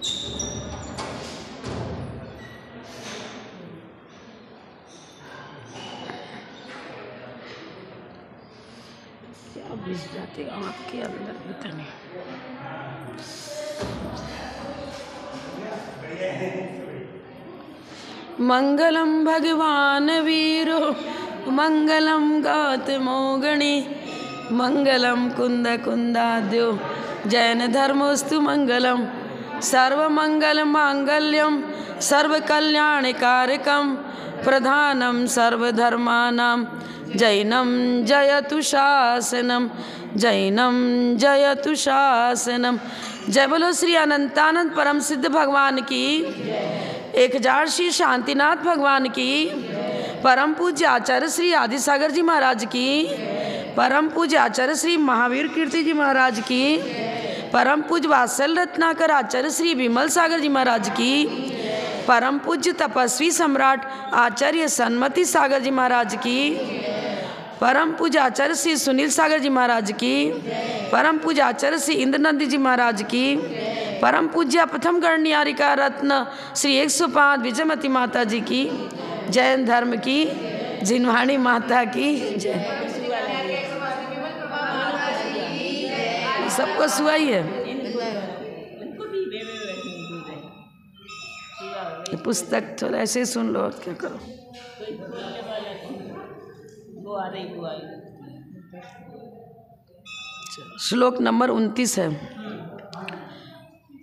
क्या घुस जाते आँख के अंदर भीतर में। मंगलम भगवान वीरो मंगलम गौतमो गणे मंगलम कुंद कुंदाद्यो जैन धर्मोस्तु मंगलम सर्वमंगल मांगल्यम सर्वकल्याणकारकम प्रधानम सर्वधर्मानां जैनम जयतु शासनम जैनम जयतु शासनम। जय बोलो श्री अनंतानंद परम सिद्ध भगवान की, 1000 श्री शांतिनाथ भगवान की, परम पूज्य आचार्य श्री आदि सागर जी महाराज की, परम पूज्य आचार्य श्री महावीर कीर्ति जी महाराज की, परम पूज्य वात्सल रत्नाकर आचार्य श्री विमल सागर जी महाराज की, परम पूज्य तपस्वी सम्राट आचार्य सन्मति सागर जी महाराज की, परम पूज्य आचार्य श्री सुनील सागर जी महाराज की, परम पूज्य आचार्य श्री इंद्रनंदी जी महाराज की, परम पूज्य प्रथम गणनियारिका रत्न श्री 105 विजयमती माता जी की, जैन धर्म की, जिनवाणी माता की जय। सबको सुहाई है। ये पुस्तक थोड़ा ऐसे सुन लो, और क्या करो। श्लोक नंबर 29 है।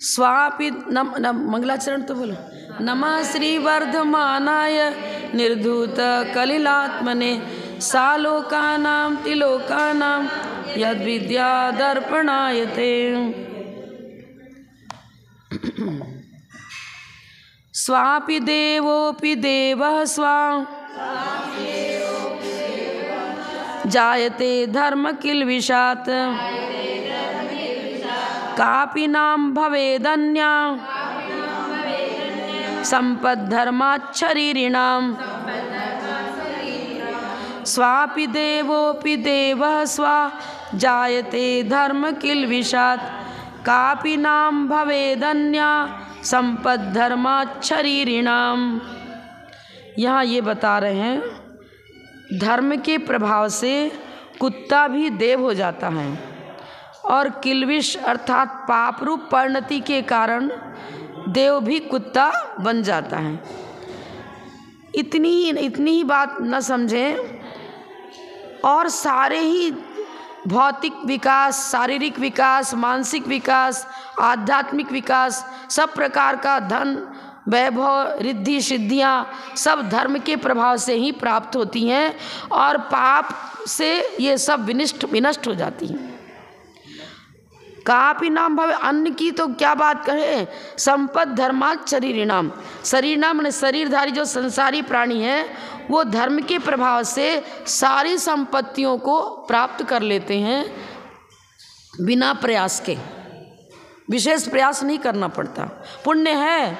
स्वापि मंगलाचरण तो बोलो। नमः श्री वर्धमानाय निर्धूत कलिलात्मने सालोकानां त्रिलोकानां यद्विद्या दर्पणायते। स्वापि देवोऽपि देवः स्वा जायते धर्म किल्बिषात् कापि नाम भवेदन्या सम्पद्धर्माच्छरीरिणाम्। स्वापि देवोऽपि देवः स्वा जायते धर्म किल्बिषात् कापि नाम भवेदन्या सम्पद्धर्माच्छरीरिणाम्। यहाँ ये बता रहे हैं, धर्म के प्रभाव से कुत्ता भी देव हो जाता है और किल्बिष अर्थात पाप रूप परिणति के कारण देव भी कुत्ता बन जाता है। इतनी ही बात न समझें और सारे ही भौतिक विकास, शारीरिक विकास, मानसिक विकास, आध्यात्मिक विकास, सब प्रकार का धन, वैभव, रिद्धि, सिद्धियाँ सब धर्म के प्रभाव से ही प्राप्त होती हैं और पाप से ये सब विनष्ट हो जाती हैं। कापि नाम भवे, अन्न की तो क्या बात करें, संपद धर्मात् शरीरिणाम। शरीरनाम माने शरीरधारी जो संसारी प्राणी है वो धर्म के प्रभाव से सारी संपत्तियों को प्राप्त कर लेते हैं बिना प्रयास के। विशेष प्रयास नहीं करना पड़ता। पुण्य है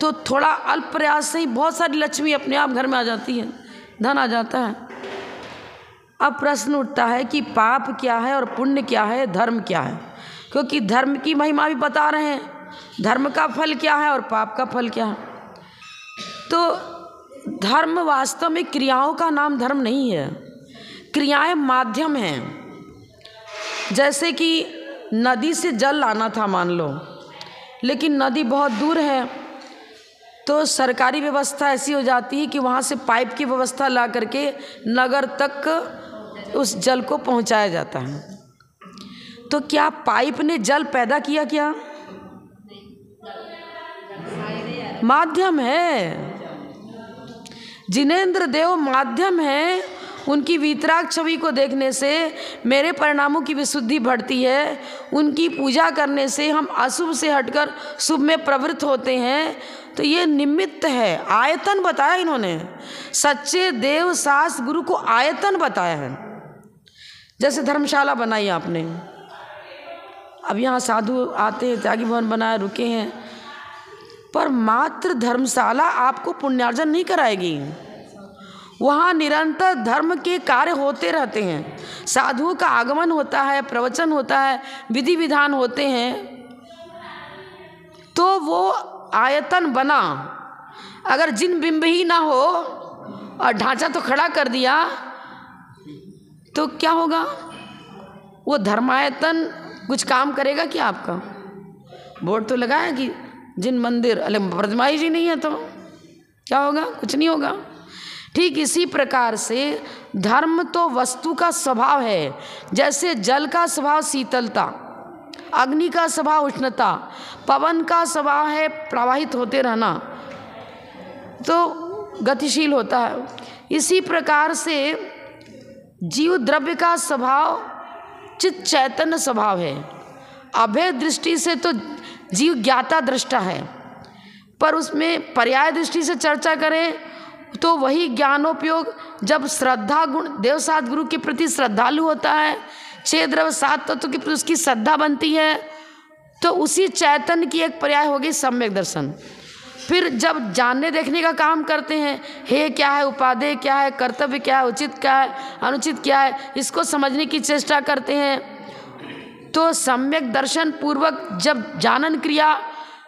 तो थोड़ा अल्प प्रयास से ही बहुत सारी लक्ष्मी अपने आप घर में आ जाती है, धन आ जाता है। अब प्रश्न उठता है कि पाप क्या है और पुण्य क्या है, धर्म क्या है, क्योंकि धर्म की महिमा भी बता रहे हैं, धर्म का फल क्या है और पाप का फल क्या है। तो धर्म वास्तव में क्रियाओं का नाम धर्म नहीं है, क्रियाएं माध्यम हैं। जैसे कि नदी से जल लाना था मान लो, लेकिन नदी बहुत दूर है तो सरकारी व्यवस्था ऐसी हो जाती है कि वहाँ से पाइप की व्यवस्था ला करके नगर तक उस जल को पहुँचाया जाता है। तो क्या पाइप ने जल पैदा किया क्या? माध्यम है। जिनेंद्र देव माध्यम है, उनकी वीतराग छवि को देखने से मेरे परिणामों की विशुद्धि बढ़ती है। उनकी पूजा करने से हम अशुभ से हटकर शुभ में प्रवृत्त होते हैं। तो ये निमित्त है, आयतन बताया इन्होंने। सच्चे देव सास गुरु को आयतन बताया है। जैसे धर्मशाला बनाई आपने, अब यहाँ साधु आते हैं, त्यागी भवन बनाया, रुके हैं, पर मात्र धर्मशाला आपको पुण्यार्जन नहीं कराएगी। वहाँ निरंतर धर्म के कार्य होते रहते हैं। साधुओं का आगमन होता है, प्रवचन होता है, विधि विधान होते हैं। तो वो आयतन बना। अगर जिन बिंब ही ना हो और ढांचा तो खड़ा कर दिया तो क्या होगा? वो धर्मायतन कुछ काम करेगा क्या आपका? बोर्ड तो लगा है कि जिन मंदिर, अरे प्रतिमा जी नहीं है तो क्या होगा? कुछ नहीं होगा। ठीक इसी प्रकार से धर्म तो वस्तु का स्वभाव है। जैसे जल का स्वभाव शीतलता, अग्नि का स्वभाव उष्णता, पवन का स्वभाव है प्रवाहित होते रहना, तो गतिशील होता है। इसी प्रकार से जीव द्रव्य का स्वभाव चित चैतन्य स्वभाव है। अभेद दृष्टि से तो जीव ज्ञाता दृष्टा है, पर उसमें पर्याय दृष्टि से चर्चा करें तो वही ज्ञानोपयोग जब श्रद्धा गुण देवसात गुरु के प्रति श्रद्धालु होता है, 6 द्रव्य 7 तत्व के प्रति उसकी श्रद्धा बनती है, तो उसी चैतन्य की एक पर्याय होगी सम्यक दर्शन। फिर जब जानने देखने का काम करते हैं, हे क्या है, उपादेय क्या है, कर्तव्य क्या है, उचित क्या है, अनुचित क्या है, इसको समझने की चेष्टा करते हैं, तो सम्यक दर्शन पूर्वक जब जानन क्रिया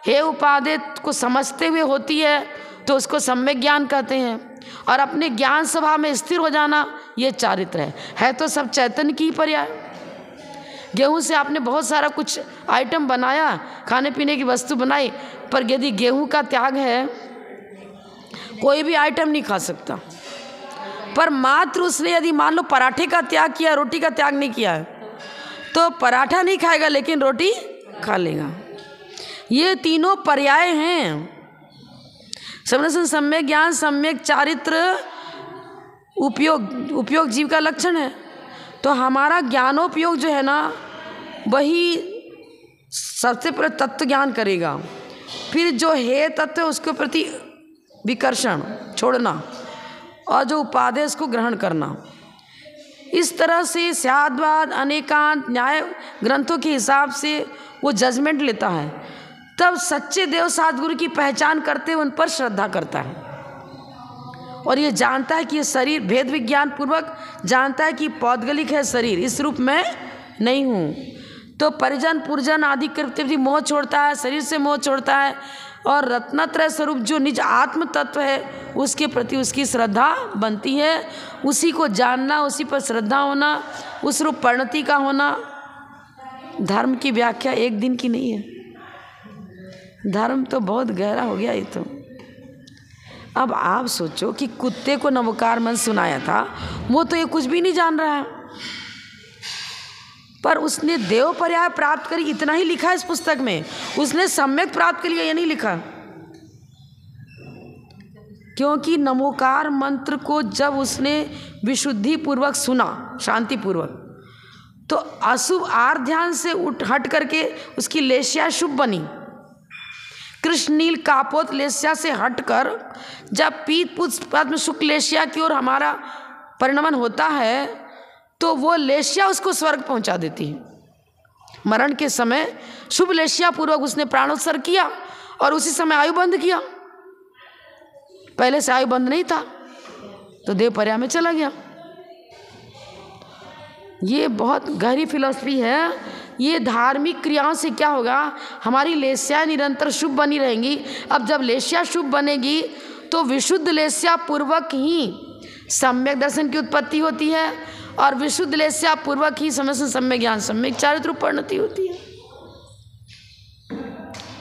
हे उपादेय को समझते हुए होती है तो उसको सम्यक ज्ञान कहते हैं। और अपने ज्ञान स्वभाव में स्थिर हो जाना ये चारित्र है तो सब चैतन्य की ही पर्याय। गेहूं से आपने बहुत सारा कुछ आइटम बनाया, खाने पीने की वस्तु बनाई, पर यदि गेहूं का त्याग है कोई भी आइटम नहीं खा सकता। पर मात्र उसने यदि मान लो पराठे का त्याग किया, रोटी का त्याग नहीं किया है, तो पराठा नहीं खाएगा लेकिन रोटी खा लेगा। ये तीनों पर्याय हैं। समरसन सम्यक ज्ञान, सम्यक चारित्र, उपयोग जीव का लक्षण है। तो हमारा ज्ञानोपयोग जो है ना, वही सबसे पहले तत्व ज्ञान करेगा, फिर जो है तत्व उसके प्रति विकर्षण छोड़ना, और जो उपादेय उसको ग्रहण करना। इस तरह से स्याद्वाद अनेकांत न्याय ग्रंथों के हिसाब से वो जजमेंट लेता है, तब सच्चे देव सद्गुरु की पहचान करते हुए उन पर श्रद्धा करता है। और ये जानता है कि ये शरीर भेद विज्ञान पूर्वक जानता है कि पौद्गलिक है शरीर, इस रूप में नहीं हूँ। तो परिजन पुरजन आदि के मोह छोड़ता है, शरीर से मोह छोड़ता है, और रत्नत्रय स्वरूप जो निज आत्म तत्व है उसके प्रति उसकी श्रद्धा बनती है। उसी को जानना, उसी पर श्रद्धा होना, उस रूप परिणति का होना। धर्म की व्याख्या एक दिन की नहीं है, धर्म तो बहुत गहरा हो गया। ये तो अब आप सोचो कि कुत्ते को नवकार मन सुनाया था, वो तो ये कुछ भी नहीं जान रहा है, पर उसने देव पर्याय प्राप्त करी, इतना ही लिखा है इस पुस्तक में। उसने सम्यक प्राप्त कर लिया, ये नहीं लिखा। क्योंकि नमोकार मंत्र को जब उसने विशुद्धि पूर्वक सुना, शांति पूर्वक, तो अशुभ आर ध्यान से हट करके उसकी लेस्या शुभ बनी। कृष्ण नील कापोत लेस्या से हटकर जब पीत पुष्प पद्म शुक्ल लेस्या की ओर हमारा परिणमन होता है, तो वो लेस्या उसको स्वर्ग पहुंचा देती है। मरण के समय शुभ लेस्या पूर्वक उसने प्राणोत्सर्ग किया और उसी समय आयु बंद किया। पहले से आयु बंद नहीं था तो देव पर्याय में चला गया। ये बहुत गहरी फिलॉसफी है। ये धार्मिक क्रियाओं से क्या होगा, हमारी लेस्या निरंतर शुभ बनी रहेंगी। अब जब लेस्या शुभ बनेगी तो विशुद्ध लेस्या पूर्वक ही सम्यक दर्शन की उत्पत्ति होती है, और विशुद्ध लेस्या पूर्वक ही सम्यक ज्ञान, सम्यक चारित्र परिणति होती है।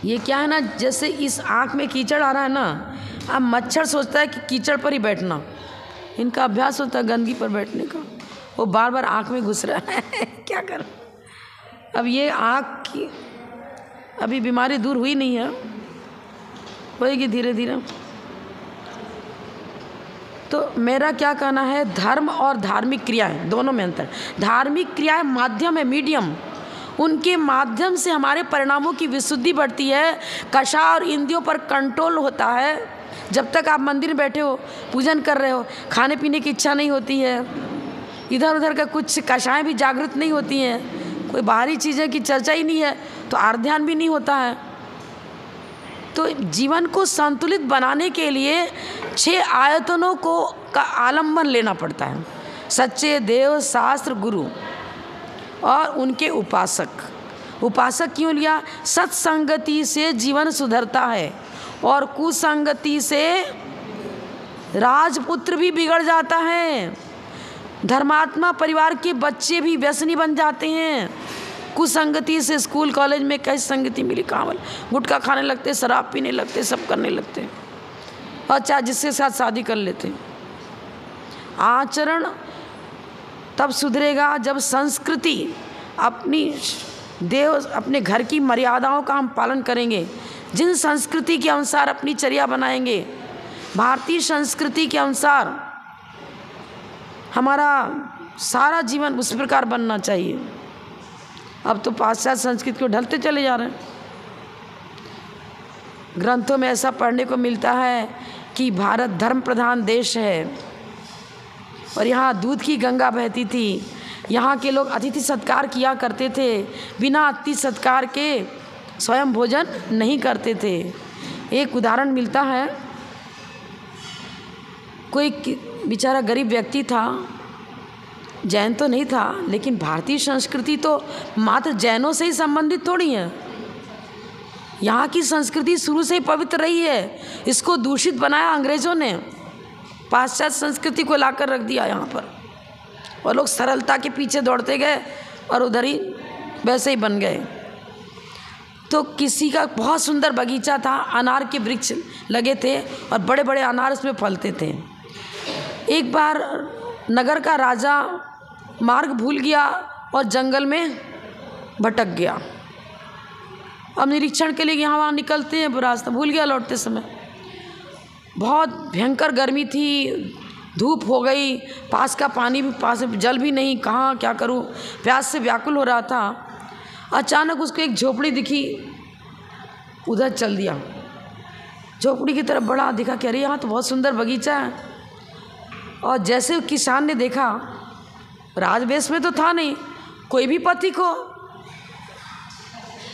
ये क्या है ना, जैसे इस आँख में कीचड़ आ रहा है ना, अब मच्छर सोचता है कि कीचड़ पर ही बैठना, इनका अभ्यास होता है गंदगी पर बैठने का, वो बार बार आँख में घुस रहा है क्या करें। अब ये आँख की अभी बीमारी दूर हुई नहीं है, होएगी धीरे धीरे। तो मेरा क्या कहना है, धर्म और धार्मिक क्रियाएं दोनों में अंतर। धार्मिक क्रियाएं माध्यम है, मीडियम, उनके माध्यम से हमारे परिणामों की विशुद्धि बढ़ती है, कषा और इंद्रियों पर कंट्रोल होता है। जब तक आप मंदिर में बैठे हो, पूजन कर रहे हो, खाने पीने की इच्छा नहीं होती है, इधर उधर का कुछ कषाएं भी जागृत नहीं होती हैं, कोई बाहरी चीज़ें की चर्चा ही नहीं है, तो आर्थ ध्यान भी नहीं होता है। तो जीवन को संतुलित बनाने के लिए 6 आयतनों को का आलंबन लेना पड़ता है। सच्चे देव शास्त्र गुरु और उनके उपासक, उपासक क्यों लिया? सत्संगति से जीवन सुधरता है और कुसंगति से राजपुत्र भी बिगड़ जाता है। धर्मात्मा परिवार के बच्चे भी व्यसनी बन जाते हैं। कुसंगति से स्कूल कॉलेज में कैसी संगति मिली, कहाँ वाले गुटखा खाने लगते, शराब पीने लगते, सब करने लगते और चाहे जिसके साथ शादी कर लेते। आचरण तब सुधरेगा जब संस्कृति अपने घर की मर्यादाओं का हम पालन करेंगे। जिन संस्कृति के अनुसार अपनी चर्या बनाएंगे, भारतीय संस्कृति के अनुसार हमारा सारा जीवन उस प्रकार बनना चाहिए। अब तो पाश्चात्य संस्कृति को ढलते चले जा रहे हैं। ग्रंथों में ऐसा पढ़ने को मिलता है कि भारत धर्म प्रधान देश है और यहाँ दूध की गंगा बहती थी। यहाँ के लोग अतिथि सत्कार किया करते थे, बिना अतिथि सत्कार के स्वयं भोजन नहीं करते थे। एक उदाहरण मिलता है, कोई बेचारा गरीब व्यक्ति था, जैन तो नहीं था, लेकिन भारतीय संस्कृति तो मात्र जैनों से ही संबंधित थोड़ी है। यहाँ की संस्कृति शुरू से ही पवित्र रही है। इसको दूषित बनाया अंग्रेज़ों ने, पाश्चात्य संस्कृति को लाकर रख दिया यहाँ पर, और लोग सरलता के पीछे दौड़ते गए और उधर ही वैसे ही बन गए। तो किसी का बहुत सुंदर बगीचा था, अनार के वृक्ष लगे थे और बड़े बड़े अनार उसमें फलते थे। एक बार नगर का राजा मार्ग भूल गया और जंगल में भटक गया। अब निरीक्षण के लिए यहाँ वहाँ निकलते हैं, रास्ता भूल गया लौटते समय। बहुत भयंकर गर्मी थी, धूप हो गई, पास का पानी भी, पास जल भी नहीं, कहाँ क्या करूँ, प्यास से व्याकुल हो रहा था। अचानक उसको एक झोपड़ी दिखी, उधर चल दिया। झोपड़ी की तरफ बढ़ा, दिखा कि अरे यहाँ तो बहुत सुंदर बगीचा है। और जैसे किसान ने देखा, राजवेश में तो था नहीं, कोई भी पति को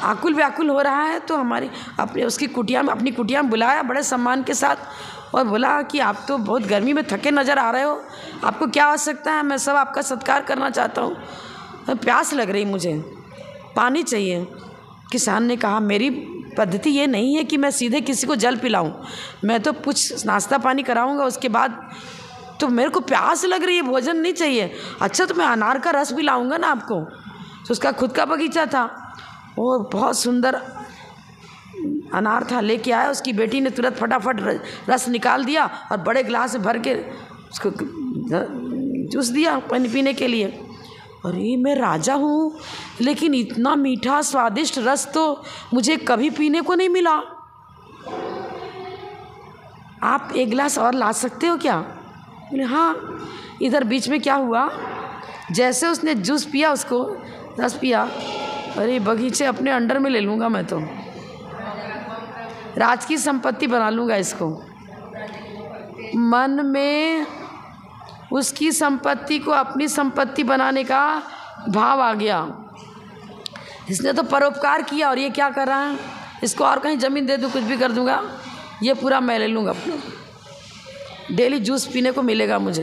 आकुल व्याकुल हो रहा है, तो उसकी कुटिया में, अपनी कुटिया में बुलाया बड़े सम्मान के साथ और बोला कि आप तो बहुत गर्मी में थके नज़र आ रहे हो, आपको क्या आवश्यकता है? मैं सब आपका सत्कार करना चाहता हूँ, प्यास लग रही मुझे, पानी चाहिए। किसान ने कहा, मेरी पद्धति ये नहीं है कि मैं सीधे किसी को जल पिलाऊं, मैं तो कुछ नाश्ता पानी कराऊंगा, उसके बाद तो मेरे को प्यास लग रही है, भोजन नहीं चाहिए। अच्छा, तो मैं अनार का रस पिलाऊंगा ना आपको। तो उसका खुद का बगीचा था और बहुत सुंदर अनार था, लेके आया। उसकी बेटी ने तुरंत फटाफट रस निकाल दिया और बड़े गिलास में भर के उसको जूस दिया पानी पीने के लिए। अरे मैं राजा हूँ, लेकिन इतना मीठा स्वादिष्ट रस तो मुझे कभी पीने को नहीं मिला। आप एक गिलास और ला सकते हो क्या? बोले हाँ। इधर बीच में क्या हुआ, जैसे उसने जूस पिया, उसको रस पिया, अरे बगीचे अपने अंडर में ले लूँगा मैं, तो राज की संपत्ति बना लूँगा इसको। मन में उसकी संपत्ति को अपनी संपत्ति बनाने का भाव आ गया। इसने तो परोपकार किया और ये क्या कर रहा है, इसको और कहीं ज़मीन दे दूँ, कुछ भी कर दूँगा, ये पूरा मैं ले लूँगा अपना, डेली जूस पीने को मिलेगा मुझे।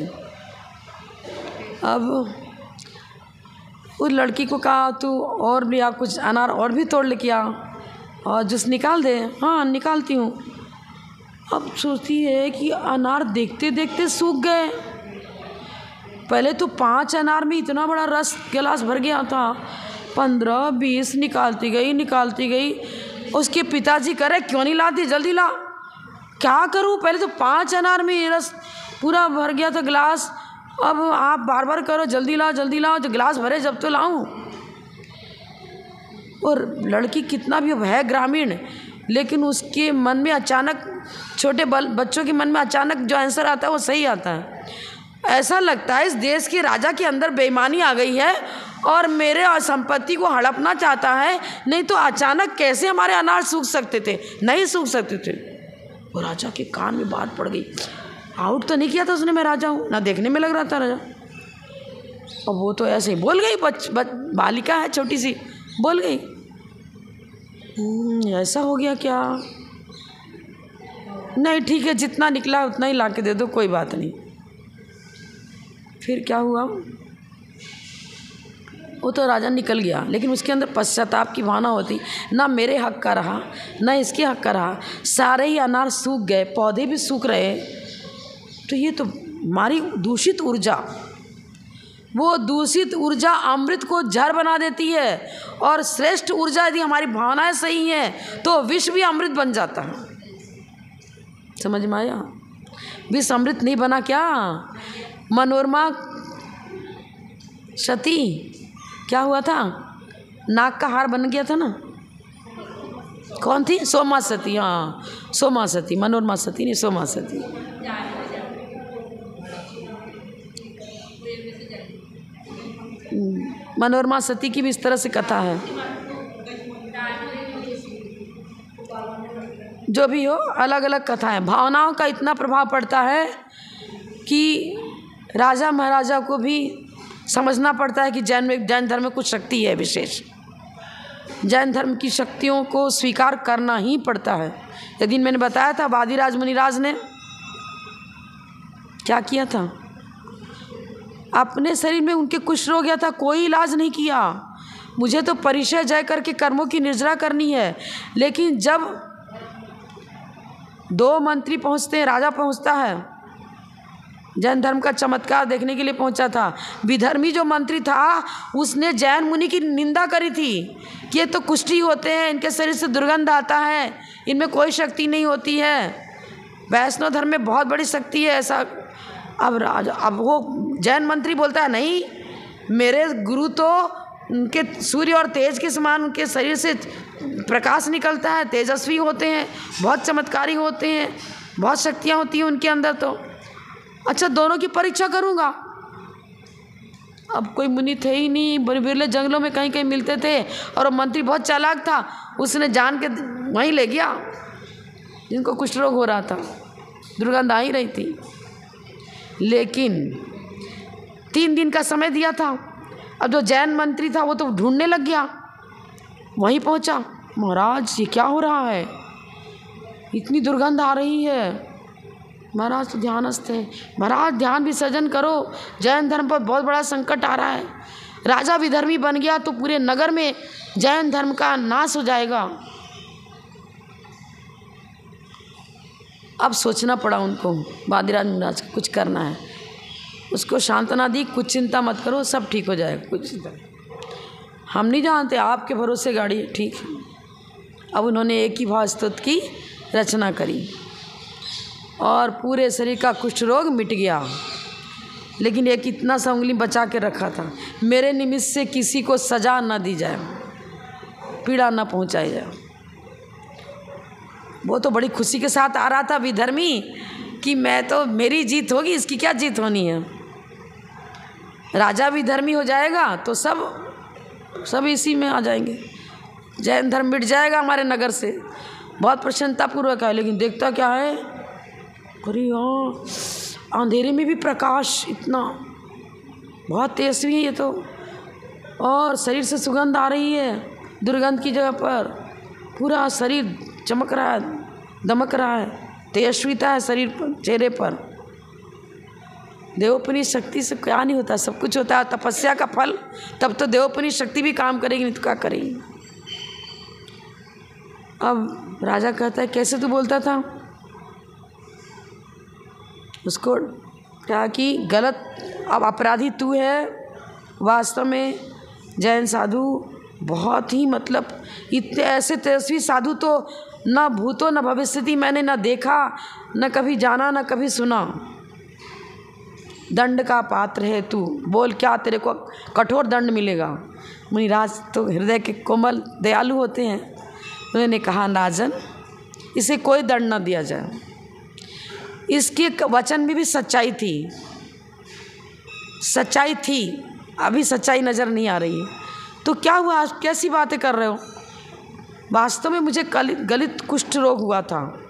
अब उस लड़की को कहा, तू और भी आ, कुछ अनार और भी तोड़ लेके आ और जूस निकाल दे। हाँ निकालती हूँ। अब सोचती है कि अनार देखते देखते सूख गए। पहले तो 5 अनार में इतना बड़ा रस गिलास भर गया था, 15-20 निकालती गई। उसके पिताजी करे, क्यों नहीं लाती, जल्दी ला। क्या करूं, पहले तो 5 अनार में रस पूरा भर गया था गिलास, अब आप बार बार करो जल्दी लाओ, जो गिलास भरे जब तो लाऊं। और लड़की कितना भी है ग्रामीण, लेकिन उसके मन में अचानक, छोटे बच्चों के मन में अचानक जो आंसर आता है वो सही आता है। ऐसा लगता है इस देश के राजा के अंदर बेईमानी आ गई है और मेरे संपत्ति को हड़पना चाहता है, नहीं तो अचानक कैसे हमारे अनार सूख सकते थे, नहीं सूख सकते थे। वो राजा के कान में बात पड़ गई। आउट तो नहीं किया था उसने, मैं राजा हूँ, ना देखने में लग रहा था राजा। और वो तो ऐसे ही बोल गई, बालिका है छोटी सी, बोल गई। ऐसा हो गया क्या? नहीं ठीक है, जितना निकला उतना ही ला के दे दो, कोई बात नहीं। फिर क्या हुआ, वो तो राजा निकल गया, लेकिन उसके अंदर पश्चाताप की भावना होती, ना मेरे हक का रहा ना इसके हक का रहा, सारे ही अनार सूख गए, पौधे भी सूख रहे। तो ये तो हमारी दूषित ऊर्जा, वो दूषित ऊर्जा अमृत को जहर बना देती है। और श्रेष्ठ ऊर्जा यदि हमारी भावनाएं सही हैं तो विष भी अमृत बन जाता है। समझ में आया? विष अमृत नहीं बना क्या? मनोरमा सती क्या हुआ था? नाक का हार बन गया था ना। कौन थी? सोमा सती। हाँ, सोमा सती, मनोरमा सती नहीं, सोमा सती। मनोरमा सती की भी इस तरह से कथा है। जो भी हो, अलग अलग कथाएं। भावनाओं का इतना प्रभाव पड़ता है कि राजा महाराजा को भी समझना पड़ता है कि जैन धर्म में कुछ शक्ति है विशेष। जैन धर्म की शक्तियों को स्वीकार करना ही पड़ता है। यदि मैंने बताया था वादिराज मुनिराज ने क्या किया था, अपने शरीर में उनके कुष्ठ रोग गया था, कोई इलाज नहीं किया। मुझे तो परिचय जय करके कर्मों की निर्जरा करनी है। लेकिन जब 2 मंत्री पहुंचते हैं, राजा पहुंचता है, जैन धर्म का चमत्कार देखने के लिए पहुंचा था। विधर्मी जो मंत्री था उसने जैन मुनि की निंदा करी थी कि ये तो कुष्ठी होते हैं, इनके शरीर से दुर्गंध आता है, इनमें कोई शक्ति नहीं होती है, वैष्णव धर्म में बहुत बड़ी शक्ति है ऐसा। अब वो जैन मंत्री बोलता है नहीं, मेरे गुरु तो उनके सूर्य और तेज के समान उनके शरीर से प्रकाश निकलता है, तेजस्वी होते हैं, बहुत चमत्कारी होते हैं, बहुत शक्तियाँ होती हैं उनके अंदर। तो अच्छा, दोनों की परीक्षा करूँगा। अब कोई मुनि थे ही नहीं, बिरले जंगलों में कहीं कहीं मिलते थे, और वो मंत्री बहुत चालाक था, उसने जान के वहीं ले गया जिनको कुष्ठ रोग हो रहा था, दुर्गंध आ ही रही थी। लेकिन 3 दिन का समय दिया था। अब जो जैन मंत्री था वो तो ढूंढने लग गया, वहीं पहुंचा, महाराज ये क्या हो रहा है, इतनी दुर्गंध आ रही है। महाराज तो ध्यानस्थ है, महाराज ध्यान विसर्जन करो, जैन धर्म पर बहुत बड़ा संकट आ रहा है। राजा विधर्मी बन गया तो पूरे नगर में जैन धर्म का नाश हो जाएगा। अब सोचना पड़ा उनको, वादिराज महाराज को कुछ करना है। उसको सांत्वना दी, कुछ चिंता मत करो, सब ठीक हो जाएगा, कुछ चिंता हम नहीं जानते, आपके भरोसे गाड़ी है, ठीक है। अब उन्होंने एक ही भाव स्तुति की रचना करी और पूरे शरीर का कुष्ठ रोग मिट गया। लेकिन एक इतना सा उंगली बचा के रखा था, मेरे निमित्त से किसी को सजा न दी जाए, पीड़ा न पहुंचाई जाए। वो तो बड़ी खुशी के साथ आ रहा था विधर्मी कि मैं तो, मेरी जीत होगी, इसकी क्या जीत होनी है। राजा विधर्मी हो जाएगा तो सब इसी में आ जाएंगे, जैन धर्म मिट जाएगा हमारे नगर से। बहुत प्रसन्नतापूर्वक है। लेकिन देखता क्या है, अरे हाँ, अंधेरे में भी प्रकाश इतना, बहुत तेजस्वी है ये तो, और शरीर से सुगंध आ रही है, दुर्गंध की जगह पर पूरा शरीर चमक रहा है, दमक रहा है, तेजस्विता है शरीर पर, चेहरे पर। देवोपनी शक्ति से क्या नहीं होता, सब कुछ होता है। तपस्या का फल, तब तो देवोपनी शक्ति भी काम करेगी, नहीं तो क्या करेगी। अब राजा कहता है कैसे तू बोलता था, उसको क्या कि गलत, अब अपराधी तू है। वास्तव में जैन साधु बहुत ही, मतलब इतने ऐसे तेजस्वी साधु तो न भूतो न भविष्यति मैंने न देखा, न कभी जाना, न कभी सुना। दंड का पात्र है तू, बोल क्या तेरे को कठोर दंड मिलेगा। मुनिराज तो हृदय के कोमल दयालु होते हैं, उन्होंने कहा राजन इसे कोई दंड न दिया जाए। इसके वचन में भी सच्चाई थी, अभी सच्चाई नज़र नहीं आ रही है। तो क्या हुआ, आप कैसी बातें कर रहे हो। वास्तव में मुझे गलित कुष्ठ रोग हुआ था,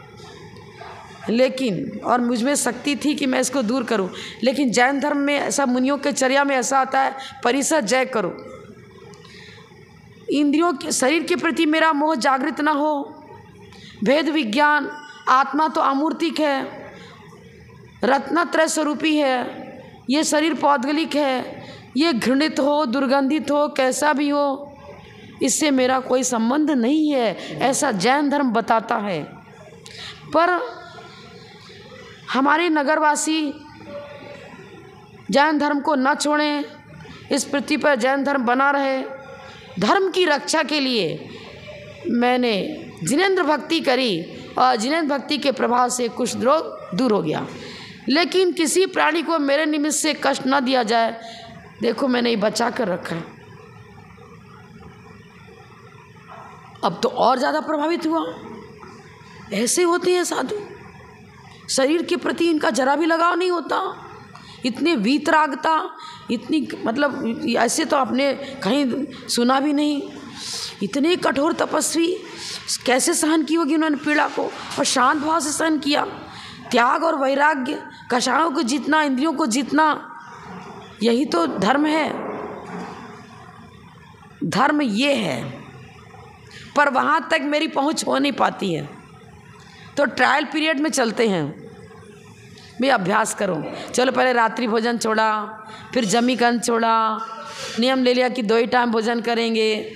लेकिन और मुझ में शक्ति थी कि मैं इसको दूर करूं। लेकिन जैन धर्म में ऐसा, मुनियों के चर्या में ऐसा आता है, परिसर जय करो। इंद्रियों के, शरीर के प्रति मेरा मोह जागृत ना हो। भेद विज्ञान, आत्मा तो अमूर्तिक है, रत्नत्रय स्वरूपी है, ये शरीर पौद्गलिक है, ये घृणित हो, दुर्गंधित हो, कैसा भी हो, इससे मेरा कोई संबंध नहीं है, ऐसा जैन धर्म बताता है। पर हमारे नगरवासी जैन धर्म को न छोड़ें, इस पृथ्वी पर जैन धर्म बना रहे। धर्म की रक्षा के लिए मैंने जिनेंद्र भक्ति करी और जिनेंद्र भक्ति के प्रभाव से कुछ रोग दूर हो गया। लेकिन किसी प्राणी को मेरे निमित्त से कष्ट न दिया जाए, देखो मैंने ये बचा कर रखा है। अब तो और ज़्यादा प्रभावित हुआ। ऐसे होते हैं साधु, शरीर के प्रति इनका जरा भी लगाव नहीं होता, इतने वीतरागता, इतनी मतलब ऐसे तो आपने कहीं सुना भी नहीं। इतने कठोर तपस्वी, कैसे सहन की होगी उन्होंने पीड़ा को, और शांत भाव से सहन किया। त्याग और वैराग्य, कषायों को जीतना, इंद्रियों को जीतना, यही तो धर्म है। धर्म ये है, पर वहाँ तक मेरी पहुँच हो नहीं पाती है। तो ट्रायल पीरियड में चलते हैं, भी अभ्यास करो। चलो पहले रात्रि भोजन छोड़ा, फिर जमी कंद छोड़ा, नियम ले लिया कि 2 ही टाइम भोजन करेंगे,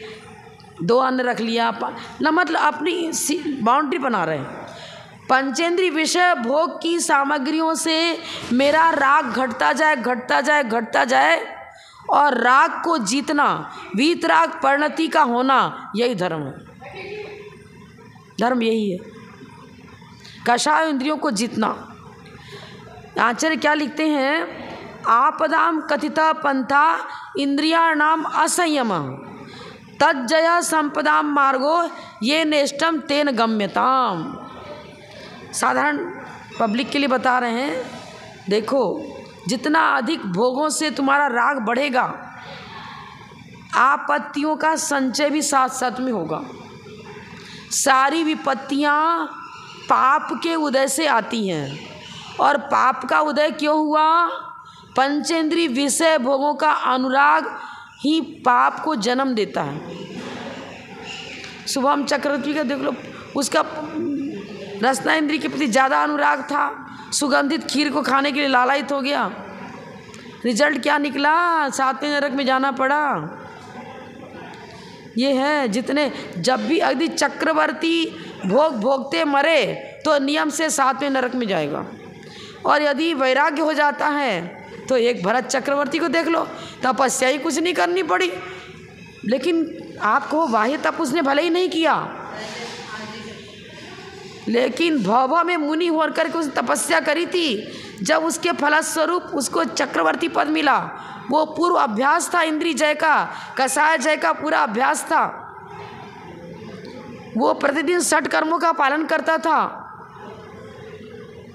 2 अन्न रख लिया ना, मतलब अपनी बाउंड्री बना रहे हैं। पंचेंद्रीय विषय भोग की सामग्रियों से मेरा राग घटता जाए, घटता जाए, घटता जाए, और राग को जीतना, वीतराग परिणति का होना, यही धर्म है। धर्म यही है, कषाय इंद्रियों को जीतना। आचार्य क्या लिखते हैं, आपदाम कथिता पंथा इंद्रियाणाम असंयम तज्जया संपदाम मार्गो ये नेष्टम तेन गम्यताम। साधारण पब्लिक के लिए बता रहे हैं, देखो जितना अधिक भोगों से तुम्हारा राग बढ़ेगा, आपत्तियों का संचय भी साथ साथ में होगा। सारी विपत्तियां पाप के उदय से आती हैं, और पाप का उदय क्यों हुआ? पंचेंद्रीय विषय भोगों का अनुराग ही पाप को जन्म देता है। शुभम चक्रवर्ती का देख लो, उसका रसना इंद्रिय के प्रति ज़्यादा अनुराग था, सुगंधित खीर को खाने के लिए लालायित हो गया। रिजल्ट क्या निकला? 7वें नरक में जाना पड़ा। ये है, जितने जब भी अगदी चक्रवर्ती भोग भोगते मरे तो नियम से 7वें नरक में जाएगा। और यदि वैराग्य हो जाता है तो एक भरत चक्रवर्ती को देख लो, तपस्या ही कुछ नहीं करनी पड़ी, लेकिन आपको बाह्य तप उसने भले ही नहीं किया, लेकिन भव में मुनि होकर के उसने तपस्या करी थी। जब उसके फलस्वरूप उसको चक्रवर्ती पद मिला, वो पूर्व अभ्यास था इंद्रिय जय का, कषाय जय का पूरा अभ्यास था। वो प्रतिदिन 60 कर्मों का पालन करता था।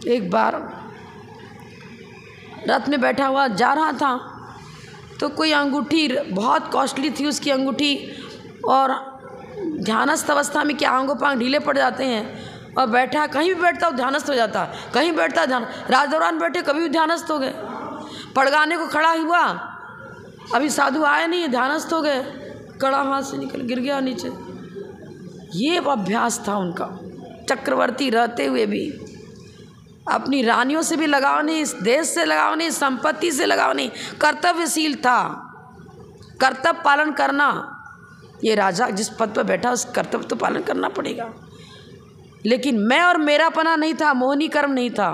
एक बार रथ में बैठा हुआ जा रहा था, तो कोई अंगूठी बहुत कॉस्टली थी उसकी अंगूठी, और ध्यानस्थ अवस्था में क्या अंगों पांग ढीले पड़ जाते हैं, और बैठा, कहीं भी बैठता वो ध्यानस्थ हो जाता, कहीं बैठता ध्यान। राज दौरान बैठे कभी भी ध्यानस्थ हो गए, पड़गाने को खड़ा हुआ, अभी साधु आए नहीं, ध्यानस्थ हो गए, कड़ा हाथ से निकल गिर गया नीचे। ये अभ्यास था उनका। चक्रवर्ती रहते हुए भी अपनी रानियों से भी लगाव नहीं, इस देश से लगाव नहीं, संपत्ति से लगाव नहीं, कर्तव्यशील था। कर्तव्य पालन करना, ये राजा जिस पद पर बैठा उस कर्तव्य तो पालन करना पड़ेगा। लेकिन मैं और मेरापना नहीं था, मोहनी कर्म नहीं था।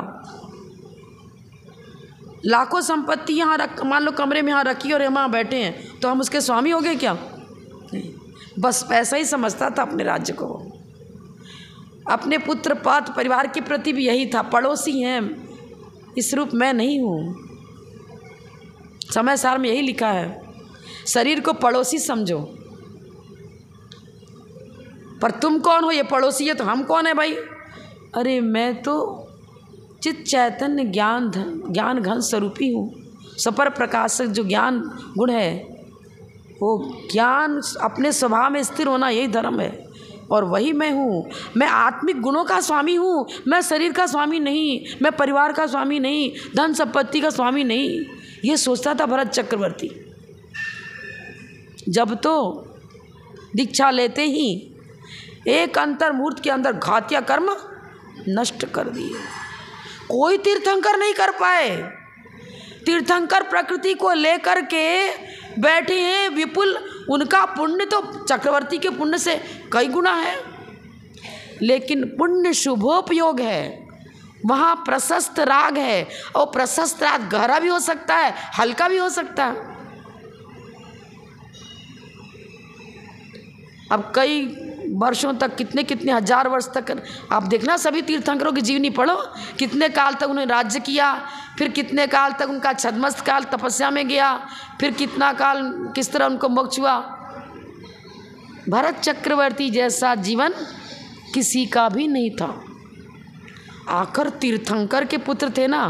लाखों संपत्ति यहाँ रख, मान लो कमरे में यहाँ रखी और हम वहाँ बैठे हैं, तो हम उसके स्वामी हो गए क्या? नहीं, बस पैसा ही समझता था अपने राज्य को। अपने पुत्र पात्र परिवार के प्रति भी यही था, पड़ोसी हैं, इस रूप मैं नहीं हूँ। समय सार में यही लिखा है, शरीर को पड़ोसी समझो। पर तुम कौन हो? ये पड़ोसी है तो हम कौन है भाई? अरे मैं तो चित चैतन्य ज्ञान घन स्वरूपी हूँ। सपर प्रकाशक जो ज्ञान गुण है, वो ज्ञान अपने स्वभाव में स्थिर होना, यही धर्म है, और वही मैं हूँ। मैं आत्मिक गुणों का स्वामी हूँ, मैं शरीर का स्वामी नहीं, मैं परिवार का स्वामी नहीं, धन संपत्ति का स्वामी नहीं। ये सोचता था भरत चक्रवर्ती। जब तो दीक्षा लेते ही एक अंतर मुहूर्त के अंदर घातिया कर्म नष्ट कर दिए। कोई तीर्थंकर नहीं कर पाए, तीर्थंकर प्रकृति को लेकर के बैठे हैं विपुल। उनका पुण्य तो चक्रवर्ती के पुण्य से कई गुना है, लेकिन पुण्य शुभोपयोग है, वहाँ प्रशस्त राग है। और प्रशस्त राग गहरा भी हो सकता है, हल्का भी हो सकता है। अब कई वर्षों तक, कितने कितने हजार वर्ष तक आप देखना, सभी तीर्थंकरों की जीवनी पढ़ो, कितने काल तक उन्होंने राज्य किया, फिर कितने काल तक उनका छद्मस्त काल तपस्या में गया, फिर कितना काल किस तरह उनको मोक्ष हुआ। भरत चक्रवर्ती जैसा जीवन किसी का भी नहीं था। आखिर तीर्थंकर के पुत्र थे ना,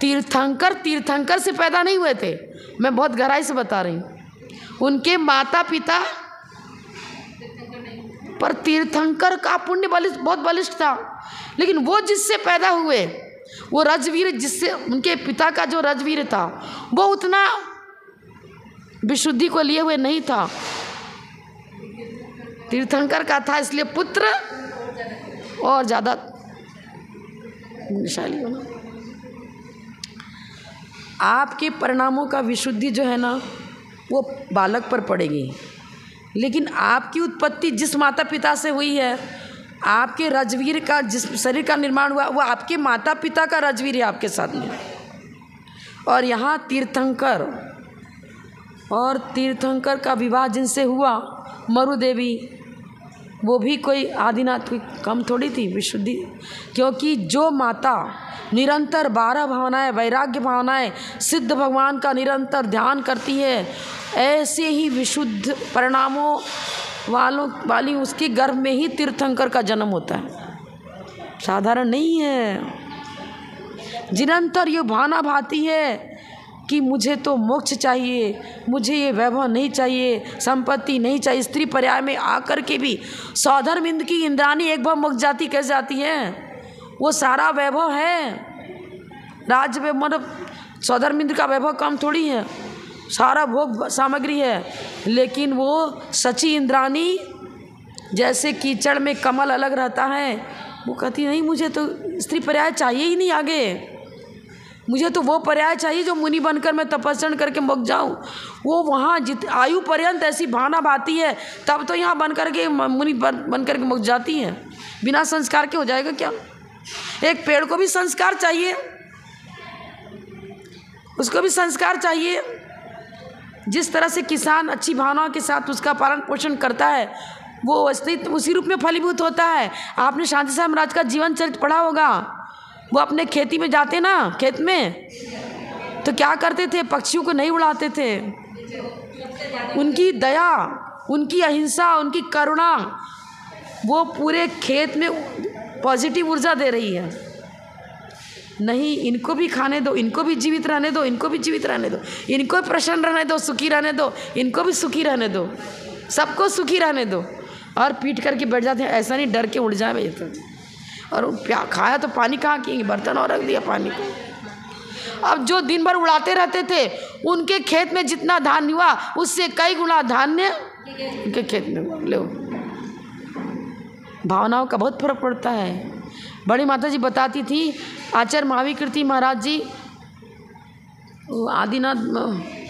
तीर्थंकर से पैदा नहीं हुए थे, मैं बहुत गहराई से बता रही हूँ। उनके माता पिता पर तीर्थंकर का पुण्य बहुत बलिष्ठ था, लेकिन वो जिससे पैदा हुए, वो रजवीर, जिससे उनके पिता का जो रजवीर था, वो उतना विशुद्धि को लिए हुए नहीं था, तीर्थंकर का था। इसलिए पुत्र और ज़्यादा शाली होना। आपके परिणामों का विशुद्धि जो है ना, वो बालक पर पड़ेगी, लेकिन आपकी उत्पत्ति जिस माता पिता से हुई है, आपके रजवीर का जिस शरीर का निर्माण हुआ, वो आपके माता पिता का रजवीर है आपके साथ में। और यहाँ तीर्थंकर और तीर्थंकर का विवाह जिनसे हुआ, मरुदेवी, वो भी कोई आदिनाथ कोई कम थोड़ी थी विशुद्धि, क्योंकि जो माता निरंतर 12 भावनाएं, वैराग्य भावनाएं, सिद्ध भगवान का निरंतर ध्यान करती है, ऐसे ही विशुद्ध परिणामों वाली उसके गर्भ में ही तीर्थंकर का जन्म होता है, साधारण नहीं है। निरंतर ये भावना भाती है कि मुझे तो मोक्ष चाहिए, मुझे ये वैभव नहीं चाहिए, संपत्ति नहीं चाहिए। स्त्री पर्याय में आकर के भी सौधर्मिंद की इंद्राणी एक भाव मोक्ष जाती कैसे जाती है? वो सारा वैभव है, राज्य में, मतलब सौधर्मिंद का वैभव कम थोड़ी है, सारा भोग सामग्री है, लेकिन वो सची इंद्राणी जैसे कीचड़ में कमल अलग रहता है, वो कहती नहीं, मुझे तो स्त्री पर्याय चाहिए ही नहीं आगे, मुझे तो वो पर्याय चाहिए जो मुनि बनकर मैं तपस्या करके मोक्ष जाऊँ। वो वहाँ आयु पर्यंत ऐसी भावना भाती है, तब तो यहाँ बन करके मुनि बन करके मोक्ष जाती है। बिना संस्कार के हो जाएगा क्या? एक पेड़ को भी संस्कार चाहिए, उसको भी संस्कार चाहिए। जिस तरह से किसान अच्छी भावनाओं के साथ उसका पालन पोषण करता है, वो उसी रूप में फलीभूत होता है। आपने शांति साहब महाराज का जीवन चरित्र पढ़ा होगा, वो अपने खेती में जाते ना, खेत में तो क्या करते थे? पक्षियों को नहीं उड़ाते थे। उनकी दया, उनकी अहिंसा, उनकी करुणा, वो पूरे खेत में पॉजिटिव ऊर्जा दे रही है। नहीं, इनको भी खाने दो, इनको भी जीवित रहने दो, इनको भी जीवित रहने दो, इनको भी प्रसन्न रहने दो, सुखी रहने दो, इनको भी सुखी रहने दो, सबको सुखी रहने दो। और पीट करके बैठ जाते हैं, ऐसा नहीं डर के उड़ जाए भाई तो। और खाया तो पानी कहाँ किएंगे, बर्तन और रख दिया पानी को। अब जो दिन भर उड़ाते रहते थे, उनके खेत में जितना धान्य हुआ उससे कई गुना धान्य उनके खेत में ले। भावनाओं का बहुत फर्क पड़ता है। बड़ी माता जी बताती थी, आचार्य महावीर महाराज जी, आदिनाथ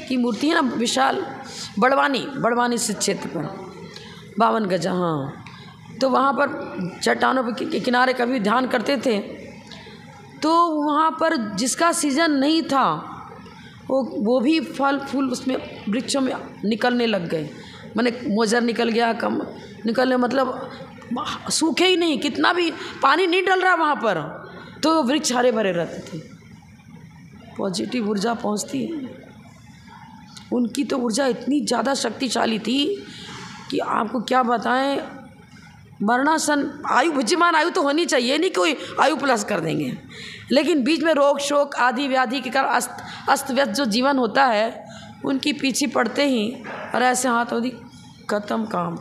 की मूर्ति है ना विशाल, बड़वानी से क्षेत्र पर 52 गजा, हाँ, तो वहाँ पर चट्टानों के किनारे कभी ध्यान करते थे, तो वहाँ पर जिसका सीजन नहीं था वो भी फल फूल उसमें वृक्षों में निकलने लग गए। माने मोजर निकल गया, कम निकलने, मतलब सूखे ही नहीं, कितना भी पानी नहीं डल रहा वहाँ पर, तो वृक्ष हरे भरे रहते थे। पॉजिटिव ऊर्जा पहुँचती है। उनकी तो ऊर्जा इतनी ज़्यादा शक्तिशाली थी कि आपको क्या बताएं। मरणासन आयु, भुज्यमान आयु तो होनी चाहिए, नहीं कोई आयु प्लस कर देंगे, लेकिन बीच में रोग शोक आदि व्याधि के कारण अस्त व्यस्त जो जीवन होता है, उनकी पीछे पड़ते ही और ऐसे हाथ होती खत्म काम।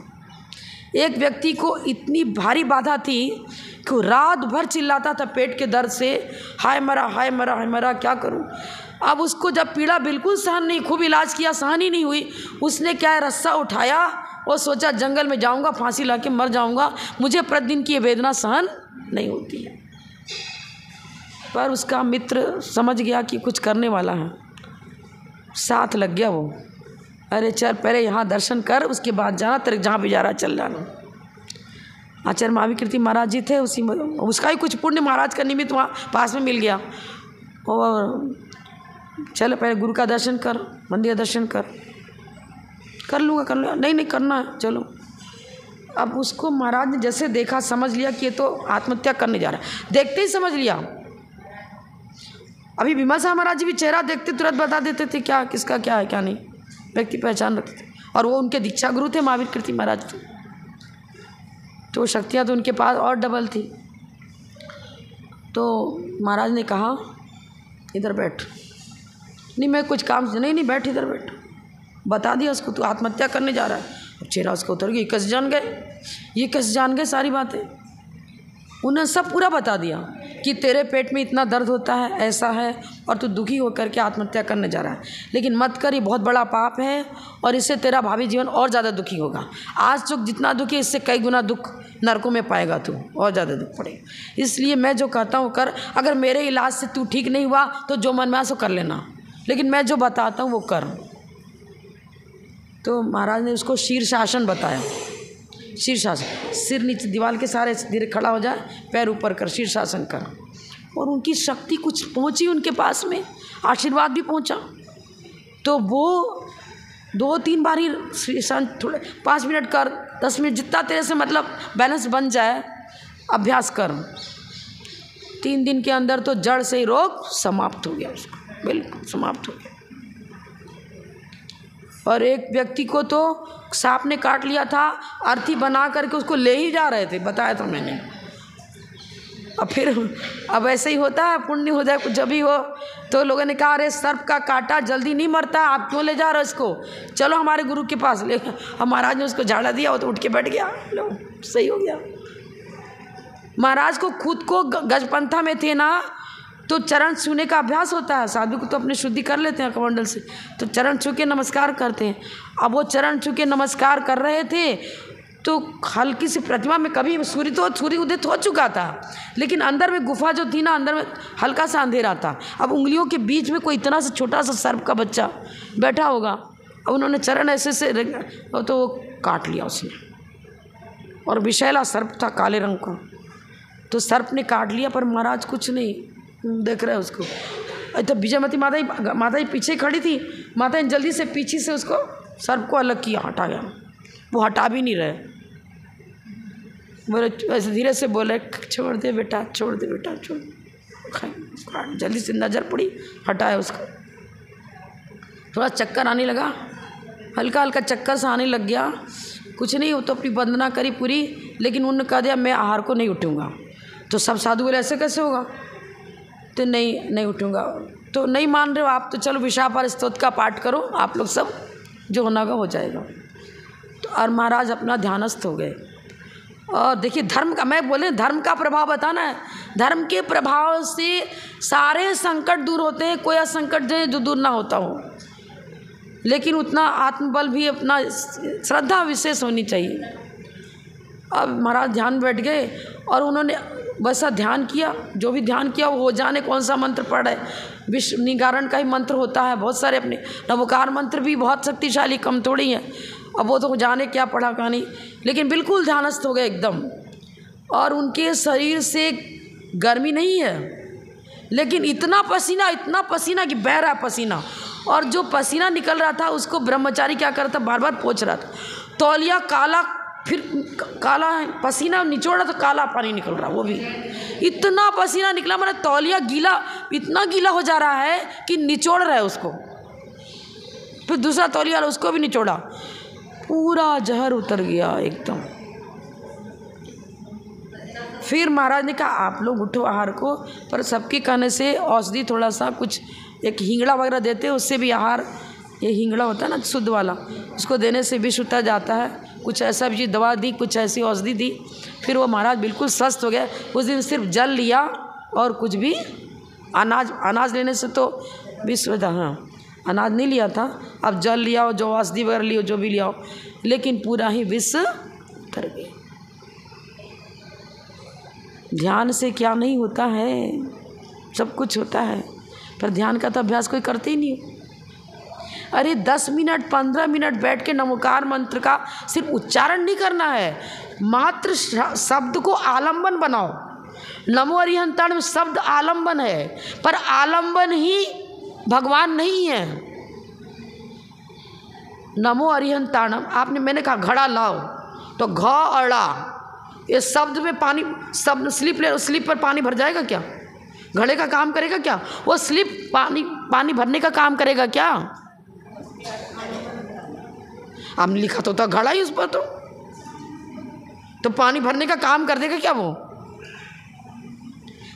एक व्यक्ति को इतनी भारी बाधा थी कि रात भर चिल्लाता था पेट के दर्द से, हाय मरा हाय मरा हाय मरा, क्या करूं। अब उसको जब पीड़ा बिल्कुल सहन नहीं, खूब इलाज किया, सहन ही नहीं हुई, उसने क्या है, रस्सा उठाया और सोचा जंगल में जाऊंगा, फांसी ला के मर जाऊंगा, मुझे प्रतिदिन की ये वेदना सहन नहीं होती है। पर उसका मित्र समझ गया कि कुछ करने वाला है, साथ लग गया वो। अरे चल पहले यहाँ दर्शन कर, उसके बाद जाना, तेरे जहाँ भी जा रहा चल जाना। आचार्य महावीर महाराज जी थे, उसी में उसका ही कुछ पुण्य महाराज का निमित्त वहाँ पास में मिल गया। और चल पहले गुरु का दर्शन कर, मंदिर दर्शन कर लूँगा, नहीं करना है, चलो। अब उसको महाराज ने जैसे देखा, समझ लिया कि ये तो आत्महत्या करने जा रहा है, देखते ही समझ लिया। अभी विमल शाह महाराज जी भी चेहरा देखते तुरंत बता देते थे क्या किसका क्या है क्या नहीं, व्यक्ति पहचान रखते थे। और वो उनके दीक्षा गुरु थे महावीर कीर्ति महाराज थे, तो शक्तियाँ तो उनके पास और डबल थी। तो महाराज ने कहा इधर बैठ, नहीं मैं कुछ काम से, नहीं बैठ इधर बैठ। बता दिया उसको तू आत्महत्या करने जा रहा है। अब चेहरा उसका उतर गया, ये कैसे जान गए सारी बातें। उन्हें सब पूरा बता दिया कि तेरे पेट में इतना दर्द होता है, ऐसा है, और तू दुखी होकर के आत्महत्या करने जा रहा है। लेकिन मत कर, ये बहुत बड़ा पाप है और इससे तेरा भावी जीवन और ज़्यादा दुखी होगा। आज तो जितना दुखी, इससे कई गुना दुख नरकों में पाएगा तू, और ज़्यादा दुख पड़ेगा। इसलिए मैं जो कहता हूँ कर, अगर मेरे इलाज से तू ठीक नहीं हुआ तो जो मन में आए सो कर लेना, लेकिन मैं जो बताता हूँ वो कर। तो महाराज ने उसको शीर्षासन बताया। शीर्षासन, सिर नीचे दीवार के सारे धीरे खड़ा हो जाए, पैर ऊपर कर, शीर्षासन कर। और उनकी शक्ति कुछ पहुंची उनके पास में, आशीर्वाद भी पहुंचा। तो वो 2-3 बार ही शीर्षासन, थोड़े 5 मिनट कर, 10 मिनट, जितना तेरे से मतलब बैलेंस बन जाए, अभ्यास कर। 3 दिन के अंदर तो जड़ से ही रोग समाप्त हो गया उसका, बिल्कुल समाप्त हो गया। और एक व्यक्ति को तो सांप ने काट लिया था, अर्थी बना करके उसको ले ही जा रहे थे, बताया था मैंने। अब फिर अब ऐसे ही होता है, पुण्य हो जाए कुछ जब भी हो, तो लोगों ने कहा अरे सर्प का काटा जल्दी नहीं मरता, आप क्यों ले जा रहे हो इसको, चलो हमारे गुरु के पास ले। अब महाराज ने उसको झाड़ा दिया, वो तो उठ के बैठ गया, लो सही हो गया। महाराज को खुद को गजपंथा में थे ना, तो चरण छूने का अभ्यास होता है। साधु को तो अपने शुद्धि कर लेते हैं कमंडल से, तो चरण छू के नमस्कार करते हैं। अब वो चरण छू के नमस्कार कर रहे थे, तो हल्की सी प्रतिमा में, कभी सूर्य उदित हो चुका था, लेकिन अंदर में गुफा जो थी ना, अंदर में हल्का सा अंधेरा था। अब उंगलियों के बीच में कोई इतना सा छोटा सा सर्प का बच्चा बैठा होगा। अब उन्होंने चरण ऐसे से तो वो काट लिया उसने, और विषैला सर्प था काले रंग का, तो सर्प ने काट लिया, पर महाराज कुछ नहीं देख रहे उसको। तो विजयमती माता ही पीछे खड़ी थी, माता ने जल्दी से पीछे से उसको सर्प को अलग किया, हटा गया। वो हटा भी नहीं रहे, बोले ऐसे धीरे से बोले छोड़ दे बेटा, छोड़ दे बेटा, छोड़। जल्दी से नज़र पड़ी, हटाया उसको। थोड़ा चक्कर आने लगा, हल्का हल्का चक्कर सा आने लग गया। कुछ नहीं, वो तो अपनी वंदना करी पूरी, लेकिन उन्होंने कह दिया मैं आहार को नहीं उठूँगा। तो सब साधु बोले ऐसे कैसे होगा, तो नहीं उठूँगा। तो नहीं मान रहे हो आप, तो चलो विशापार स्तोत्र का पाठ करो, आप लोग सब जो होना का हो जाएगा। तो और महाराज अपना ध्यानस्थ हो गए। और देखिए धर्म का, मैं बोले धर्म का प्रभाव बताना है, धर्म के प्रभाव से सारे संकट दूर होते हैं, कोई संकट जो दूर ना होता हो। लेकिन उतना आत्मबल भी, अपना श्रद्धा विशेष होनी चाहिए। अब महाराज ध्यान बैठ गए और उन्होंने वैसा ध्यान किया, जो भी ध्यान किया वो जाने कौन सा मंत्र पढ़ रहे। विश्व निगारण का ही मंत्र होता है, बहुत सारे अपने नवोकार मंत्र भी बहुत शक्तिशाली, कम थोड़ी है। अब वो तो जाने क्या पढ़ा कहानी, लेकिन बिल्कुल ध्यानस्थ हो गए एकदम। और उनके शरीर से गर्मी नहीं है, लेकिन इतना पसीना कि बह रहा पसीना। और जो पसीना निकल रहा था उसको ब्रह्मचारी क्या कर रहा था, बार बार पोंछ रहा था। तौलिया काला, फिर काला पसीना निचोड़ा तो काला पानी निकल रहा, वो भी इतना पसीना निकला, मतलब तौलिया गीला, इतना गीला हो जा रहा है कि निचोड़ रहा है उसको। फिर दूसरा तौलिया उसको भी निचोड़ा, पूरा जहर उतर गया एकदम। फिर महाराज ने कहा आप लोग उठो आहार को, पर सबके कहने से औषधि थोड़ा सा कुछ, एक हिंगड़ा वगैरह देते हैं, उससे भी आहार, ये हिंगड़ा होता है ना शुद्ध वाला, उसको देने से विष उतर जाता है। कुछ ऐसा भी दवा दी, कुछ ऐसी औषधि दी। फिर वो महाराज बिल्कुल स्वस्थ हो गए। उस दिन सिर्फ जल लिया और कुछ भी अनाज लेने से तो विष, हाँ अनाज नहीं लिया था, अब जल लिया और जो औषधि वगैरह लियो, जो भी लिया, लेकिन पूरा ही विष उतर गया। ध्यान से क्या नहीं होता है, सब कुछ होता है, पर ध्यान का तो अभ्यास कोई करते ही नहीं। अरे 10 मिनट 15 मिनट बैठ के नमोकार मंत्र का सिर्फ उच्चारण नहीं करना है, मात्र शब्द को आलंबन बनाओ। नमो अरिहंताणम शब्द आलंबन है, पर आलंबन ही भगवान नहीं है। नमो अरिहंताणम आपने, मैंने कहा घड़ा लाओ, तो घ अड़ा ये शब्द में पानी, शब्द स्लिप पर पानी भर जाएगा क्या? घड़े का काम करेगा क्या? वो स्लिप पानी भरने का काम करेगा क्या? आपने लिखा तो था घड़ा ही उस पर, तो पानी भरने का काम कर देगा क्या?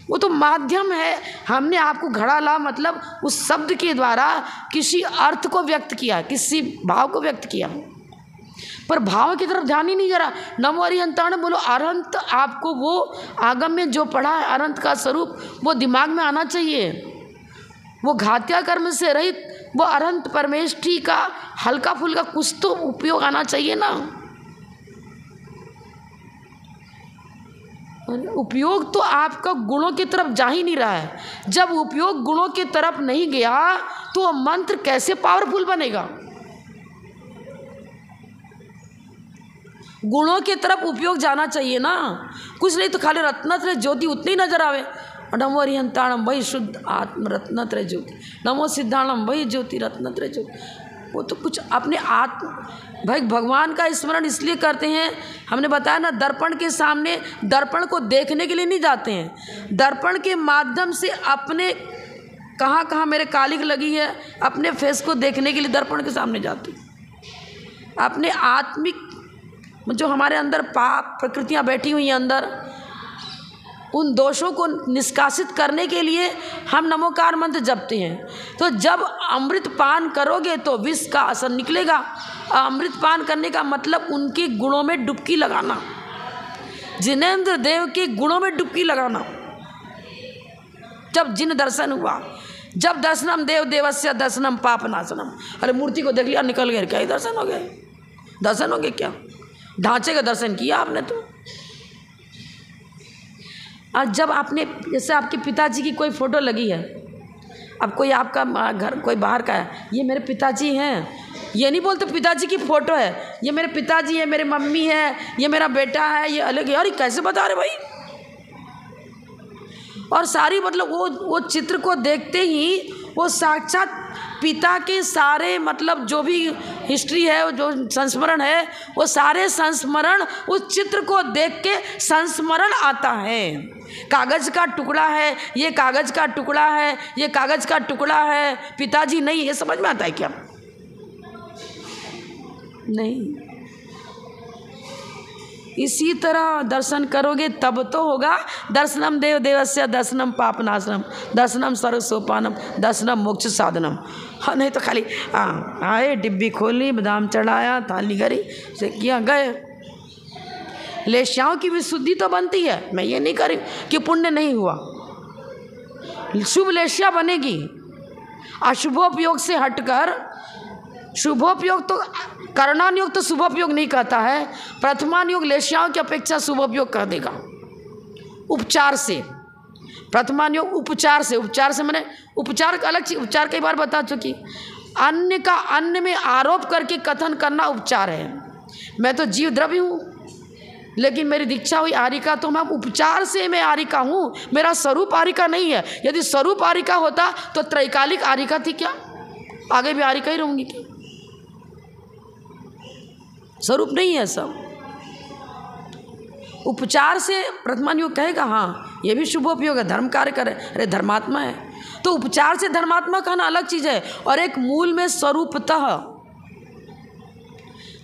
वो तो माध्यम है। हमने आपको घड़ा ला मतलब उस शब्द के द्वारा किसी अर्थ को व्यक्त किया, किसी भाव को व्यक्त किया, पर भाव की तरफ ध्यान ही नहीं जा रहा। नमो अरिहंताणम बोलो, अरहंत आपको वो आगम में जो पढ़ा है अरहंत का स्वरूप वो दिमाग में आना चाहिए। वो घात्या कर्म से रहित वो अरहंत परमेष्ठी का हल्का फुल्का कुछ तो उपयोग आना चाहिए ना। उपयोग तो आपका गुणों की तरफ जा ही नहीं रहा है। जब उपयोग गुणों की तरफ नहीं गया तो मंत्र कैसे पावरफुल बनेगा? गुणों की तरफ उपयोग जाना चाहिए ना, कुछ नहीं तो खाली रत्नत्रय ज्योति उतनी ही नजर आवे। नमो अरिहंताणम वही शुद्ध आत्म रत्नत्रय ज्योति, नमो सिद्धाणम वही ज्योति रत्नत्रय ज्योति। वो तो कुछ अपने आत्म भाई भगवान का स्मरण इसलिए करते हैं, हमने बताया ना, दर्पण के सामने, दर्पण को देखने के लिए नहीं जाते हैं, दर्पण के माध्यम से अपने कहाँ कहाँ मेरे कालिक लगी है अपने फेस को देखने के लिए दर्पण के सामने जाते हैं। अपने आत्मिक जो हमारे अंदर पाप प्रकृतियाँ बैठी हुई हैं अंदर, उन दोषों को निष्कासित करने के लिए हम नमोकार मंत्र जपते हैं। तो जब अमृत पान करोगे तो विष का असर निकलेगा। अमृत पान करने का मतलब उनके गुणों में डुबकी लगाना, जिनेंद्र देव के गुणों में डुबकी लगाना। जब जिन दर्शन हुआ, जब दर्शनम देव देवस्य दर्शनम पाप नाशनम। अरे मूर्ति को देख लिया निकल गए, क्या ही दर्शन हो गए? दर्शन हो गए क्या? ढांचे का दर्शन किया आपने तो। और जब आपने, जैसे आपके पिताजी की कोई फ़ोटो लगी है, अब कोई आपका घर कोई बाहर का है, ये मेरे पिताजी हैं, ये नहीं बोलते पिताजी की फ़ोटो है, ये मेरे पिताजी है, मेरे मम्मी है, ये मेरा बेटा है, ये अलग है। यार कैसे बता रहे भाई? और सारी मतलब वो चित्र को देखते ही वो साक्षात पिता के सारे मतलब जो भी हिस्ट्री है, जो संस्मरण है, वो सारे संस्मरण उस चित्र को देख के संस्मरण आता है। कागज़ का टुकड़ा है, ये कागज़ का टुकड़ा है, ये कागज़ का टुकड़ा है, पिताजी नहीं। ये समझ में आता है क्या? नहीं। इसी तरह दर्शन करोगे तब तो होगा। दर्शनम देव देवस्य दर्शनम पापनाशनम, दर्शनम सर्वसोपानम, दर्शनम मोक्ष साधनम। हाँ, नहीं तो खाली आए, डिब्बी खोली, बादाम चढ़ाया, थाली करी, से किया, गए। लेश्याओं की विशुद्धि तो बनती है, मैं ये नहीं करी कि पुण्य नहीं हुआ। शुभ लेश्या बनेगी। अशुभोपयोग से हटकर, शुभोपयोग तो करणानुयोग तो शुभोपयोग नहीं कहता है, प्रथमानुयोग लेश्याओं की अपेक्षा शुभोपयोग कर देगा। उपचार से, प्रथमानुयोग उपचार से, उपचार से मैंने उपचार का अलग चीज, उपचार कई बार बता चुकी। अन्य का अन्य में आरोप करके कथन करना उपचार है। मैं तो जीव द्रव्य हूँ, लेकिन मेरी दीक्षा हुई आरिका, तो मैं उपचार से मैं आरिका हूँ, मेरा स्वरूप आरिका नहीं है। यदि स्वरूप आरिका होता तो त्रैकालिक आरिका थी क्या? आगे भी आरिका ही रहूँगी क्या? स्वरूप नहीं है सब। उपचार से प्रथमानुयोग कहेगा हाँ ये भी शुभोपयोग है, धर्म कार्य करे, अरे धर्मात्मा है। तो उपचार से धर्मात्मा कहना अलग चीज़ है, और एक मूल में स्वरूपतः।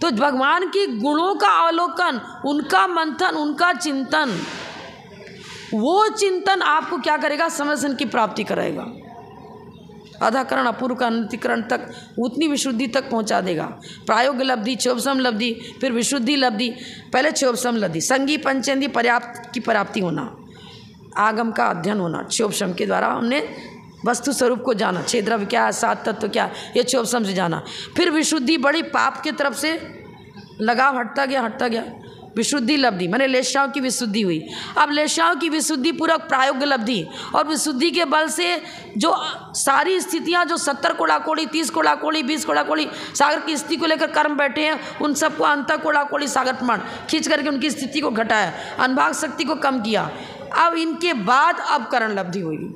तो भगवान की गुणों का अवलोकन, उनका मंथन, उनका चिंतन, वो चिंतन आपको क्या करेगा? समझन की प्राप्ति कराएगा। अधाकरण अपूर्व का अनतिकरण तक, उतनी विशुद्धि तक पहुंचा देगा। प्रायोग लब्धि, क्षोभसम लब्धि, फिर विशुद्धि लब्धि। पहले क्षोभसम लब्धि, संगी पंचेंद्रिय पर्याप्त की प्राप्ति होना, आगम का अध्ययन होना। क्षोभसम के द्वारा हमने वस्तु स्वरूप को जाना, छह द्रव्य क्या है, सात तत्व क्या है, ये क्षोभसम से जाना। फिर विशुद्धि, बड़ी पाप की तरफ से लगाव हटता गया, विशुद्धि लब्धि माने लेशाओं की विशुद्धि हुई। अब लेशाओं की विशुद्धि पूर्वक प्रायोग्य लब्धि, और विशुद्धि के बल से जो सारी स्थितियां जो 70 कोड़ाकोड़ी 30 कोड़ाकोड़ी 20 कोड़ाकोड़ी सागर की स्थिति को लेकर कर्म बैठे हैं, उन सबको अंत कोड़ाकोड़ी सागर प्रमाण खींच करके उनकी स्थिति को घटाया, अनुभाग शक्ति को कम किया। अब इनके बाद अब करण लब्धि हुई।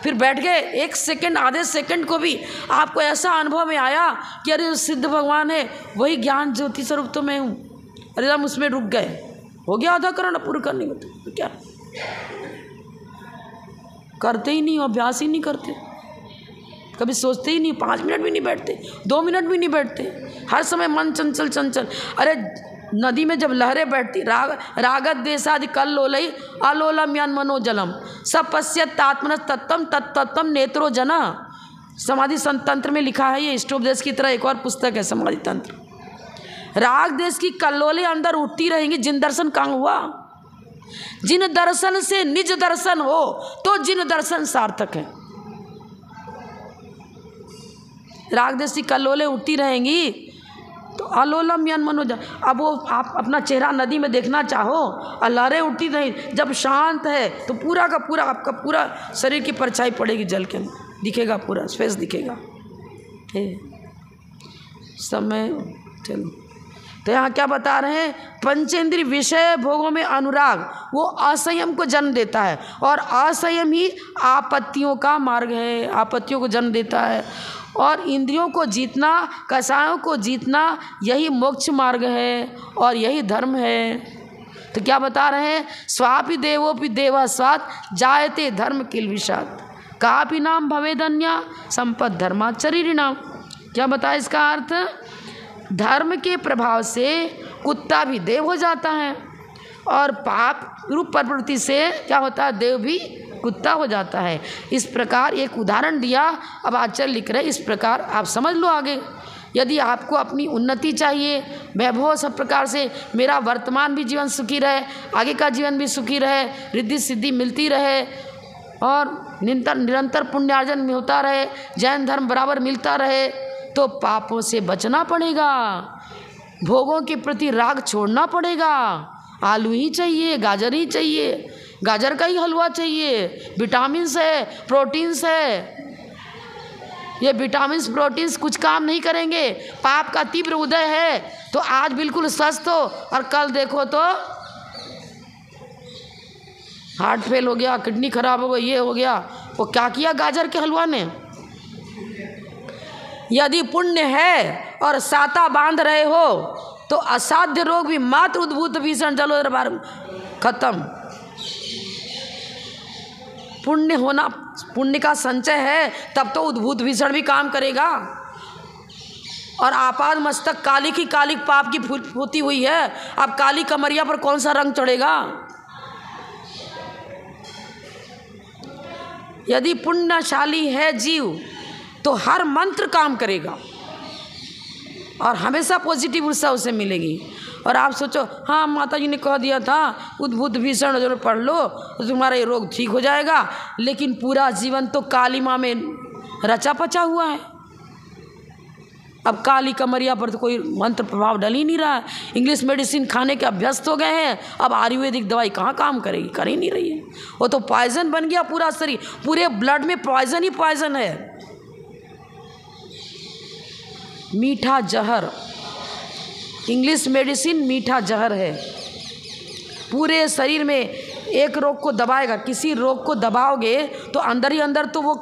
फिर बैठ गए, 1 सेकंड आधे सेकंड को भी आपको ऐसा अनुभव में आया कि अरे सिद्ध भगवान है, वही ज्ञान ज्योति स्वरूप तो मैं हूँ, अरे हम उसमें रुक गए, हो गया आधा करण पूरा करने में। तो क्या करते ही नहीं, अभ्यास ही नहीं करते, कभी सोचते ही नहीं, 5 मिनट भी नहीं बैठते, 2 मिनट भी नहीं बैठते, हर समय मन चंचल चंचल। अरे नदी में जब लहरें बैठती, रागत देशादि कल लोलई अलोलम यान मनोजलम सब पश्यत आत्मन तत्तम तत्तम नेत्रो जना। समाधि तंत्र में लिखा है, ये इष्टोपदेश की तरह एक और पुस्तक है समाधि तंत्र। राग देश की कल्लोलें अंदर उठती रहेंगी, जिन दर्शन कहाँ हुआ? जिन दर्शन से निज दर्शन हो तो जिन दर्शन सार्थक है। राग देश की कल्लोलें उठती रहेंगी तो अलोलम यान मनोज। अब वो आप अपना चेहरा नदी में देखना चाहो, लहरें उठती नहीं, जब शांत है तो पूरा का पूरा आपका पूरा शरीर की परछाई पड़ेगी जल के अंदर, दिखेगा पूरा स्पेस दिखेगा। समय चलो, तो यहाँ क्या बता रहे हैं? पंचेंद्रिय विषय भोगों में अनुराग वो असंयम को जन्म देता है, और असंयम ही आपत्तियों का मार्ग है, आपत्तियों को जन्म देता है। और इंद्रियों को जीतना, कसायों को जीतना, यही मोक्ष मार्ग है और यही धर्म है। तो क्या बता रहे हैं? स्वापि देवोपि देवा स्वात् जायते धर्म किल विषात् कापि नाम भवेदन्या संपद धर्माचरीणाम। क्या बताया इसका अर्थ? धर्म के प्रभाव से कुत्ता भी देव हो जाता है, और पाप रूप प्रवृत्ति से क्या होता है? देव भी कुत्ता हो जाता है। इस प्रकार एक उदाहरण दिया, अब आचार्य लिख रहे, इस प्रकार आप समझ लो आगे। यदि आपको अपनी उन्नति चाहिए, वैभव सब प्रकार से, मेरा वर्तमान भी जीवन सुखी रहे, आगे का जीवन भी सुखी रहे, रिद्धि सिद्धि मिलती रहे और निरंतर पुण्यार्जन में होता रहे, जैन धर्म बराबर मिलता रहे, तो पापों से बचना पड़ेगा, भोगों के प्रति राग छोड़ना पड़ेगा। आलू ही चाहिए, गाजर ही चाहिए, गाजर का ही हलवा चाहिए, विटामिन्स है, प्रोटीन्स है। ये विटामिन्स प्रोटीन्स कुछ काम नहीं करेंगे। पाप का तीव्र उदय है तो आज बिल्कुल स्वस्थ हो और कल देखो तो हार्ट फेल हो गया, किडनी खराब हो गई, ये हो गया। वो क्या किया गाजर के हलवा ने? यदि पुण्य है और साता बांध रहे हो तो असाध्य रोग भी मात्र उद्भूत भीषण जलोदर बार खत्म। पुण्य होना, पुण्य का संचय है तब तो उद्भूत भीषण भी काम करेगा। और आपाद मस्तक काली की कालिक पाप की होती हुई है, अब काली कमरिया पर कौन सा रंग चढ़ेगा? यदि पुण्यशाली है जीव तो हर मंत्र काम करेगा और हमेशा पॉजिटिव ऊर्जा उसे मिलेगी। और आप सोचो, हाँ माता जी ने कह दिया था उद्भूत भीषण जो पढ़ लो तो तुम्हारा ये रोग ठीक हो जाएगा, लेकिन पूरा जीवन तो काली माँ में रचा पचा हुआ है। अब काली कमरिया पर तो कोई मंत्र प्रभाव डल ही नहीं रहा है। इंग्लिश मेडिसिन खाने के अभ्यस्त हो गए हैं, अब आयुर्वेदिक दवाई कहाँ काम करेगी? कर ही नहीं रही है। वो तो पॉइजन बन गया पूरा शरीर, पूरे ब्लड में पॉइजन ही पॉइजन है। मीठा जहर, इंग्लिश मेडिसिन मीठा जहर है। पूरे शरीर में एक रोग को दबाएगा, किसी रोग को दबाओगे तो अंदर ही अंदर तो वो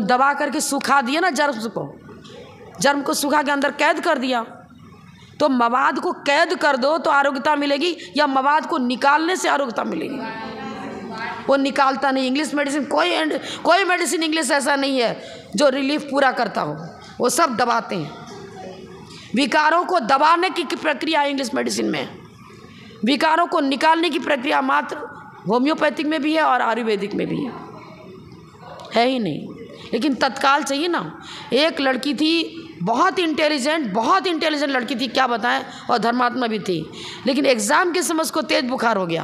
दबा करके सुखा दिया ना, जर्म को सुखा के अंदर कैद कर दिया। तो मवाद को कैद कर दो तो आरोग्यता मिलेगी, या मवाद को निकालने से आरोग्यता मिलेगी? वो निकालता नहीं। इंग्लिश मेडिसिन कोई मेडिसिन इंग्लिश ऐसा नहीं है जो रिलीफ पूरा करता हो, वो सब दबाते हैं। विकारों को दबाने की प्रक्रिया इंग्लिश मेडिसिन में, विकारों को निकालने की प्रक्रिया मात्र होम्योपैथिक में भी है और आयुर्वेदिक में भी है ही नहीं। लेकिन तत्काल चाहिए ना। एक लड़की थी बहुत इंटेलिजेंट लड़की थी, क्या बताएं, और धर्मात्मा भी थी, लेकिन एग्ज़ाम के समय उसको तेज बुखार हो गया।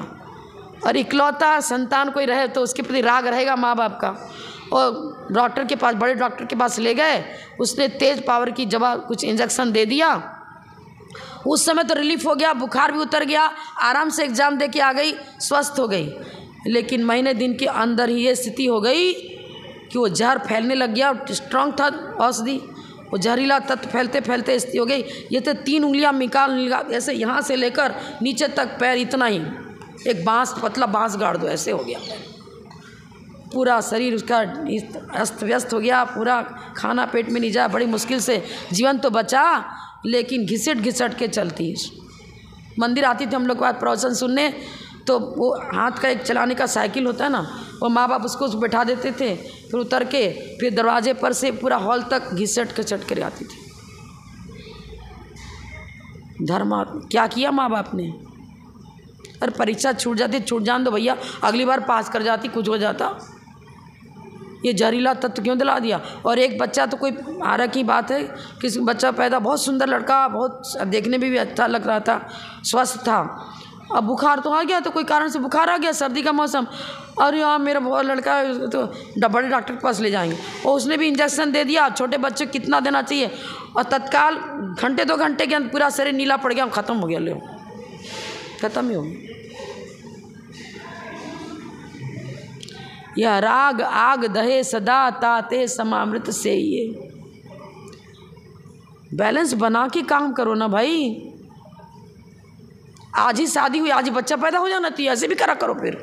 और इकलौता संतान कोई रहे तो उसके प्रति राग रहेगा माँ बाप का। और डॉक्टर के पास, बड़े डॉक्टर के पास ले गए, उसने तेज़ पावर की दवा कुछ इंजेक्शन दे दिया, उस समय तो रिलीफ हो गया, बुखार भी उतर गया, आराम से एग्ज़ाम दे के आ गई, स्वस्थ हो गई। लेकिन महीने दिन के अंदर ही ये स्थिति हो गई कि वो जहर फैलने लग गया। स्ट्रांग था औषधि, वो जहरीला तत्व फैलते फैलते स्थिति हो गई। ये तो 3 उंगलियां निकाल ऐसे यहाँ से लेकर नीचे तक पैर इतना ही, एक बांस, पतला बांस गाड़ दो, ऐसे हो गया पैर। पूरा शरीर उसका अस्त व्यस्त हो गया, पूरा खाना पेट में नहीं जाए, बड़ी मुश्किल से जीवन तो बचा, लेकिन घिसट घिसट के चलती। मंदिर आती थी हम लोग के पास प्रवचन सुनने, तो वो हाथ का एक चलाने का साइकिल होता है ना, वो माँ बाप उसको बैठा देते थे, फिर उतर के फिर दरवाजे पर से पूरा हॉल तक घिसट घिसट कर आती थी। धर्म क्या किया माँ बाप ने? अरे परीक्षा छूट जाती, छूट जान दो भैया, अगली बार पास कर जाती, कुछ हो जाता। ये जहरीला तत्व क्यों दिला दिया? और एक बच्चा तो कोई आरा की बात है, किसी बच्चा पैदा, बहुत सुंदर लड़का, बहुत देखने में भी अच्छा लग रहा था, स्वस्थ था, अब बुखार तो आ गया, तो कोई कारण से बुखार आ गया, सर्दी का मौसम, और यहाँ मेरा बहुत लड़का तो बड़े डॉक्टर के पास ले जाएंगे, और उसने भी इंजेक्शन दे दिया। छोटे बच्चे कितना देना चाहिए, और तत्काल घंटे 2 घंटे के अंदर पूरा शरीर नीला पड़ गया, ख़त्म हो गया, ले ख़त्म ही हो गया। यह राग आग दहे सदा ताते समामृत से, ये बैलेंस बना के काम करो ना भाई। आज ही शादी हुई, आज ही बच्चा पैदा हो जाना चाहिए, ऐसे भी करा करो, फिर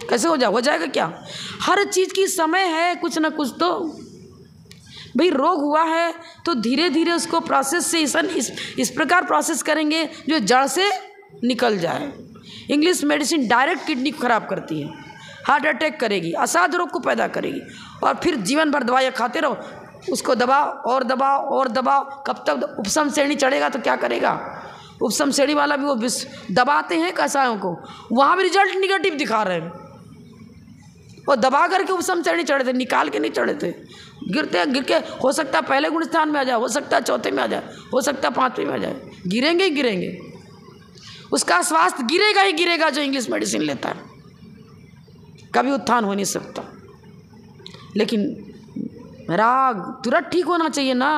कैसे हो जाएगा क्या? हर चीज़ की समय है, कुछ ना कुछ तो भाई। रोग हुआ है तो धीरे धीरे उसको प्रोसेस से इस प्रकार प्रोसेस करेंगे जो जड़ से निकल जाए। इंग्लिश मेडिसिन डायरेक्ट किडनी को खराब करती है, हार्ट अटैक करेगी, असाध्य रोग को पैदा करेगी, और फिर जीवन भर दवाइयाँ खाते रहो, उसको दबाओ और दबाओ और दबाओ, कब तक उपशम श्रेणी चढ़ेगा तो क्या करेगा? उपशम श्रेणी वाला भी वो दबाते हैं कसायों को, वहाँ भी रिजल्ट निगेटिव दिखा रहे हैं। और दबा करके उपशम श्रेणी चढ़े थे, निकाल के नहीं चढ़े थे। गिर के हो सकता है पहले गुण स्थान में आ जाए, हो सकता है 4थे में आ जाए, हो सकता है 5वीं में आ जाए, गिरेंगे ही गिरेंगे। उसका स्वास्थ्य गिरेगा ही गिरेगा जो इंग्लिश मेडिसिन लेता है, कभी उत्थान हो नहीं सकता। लेकिन राग तुरंत ठीक होना चाहिए ना।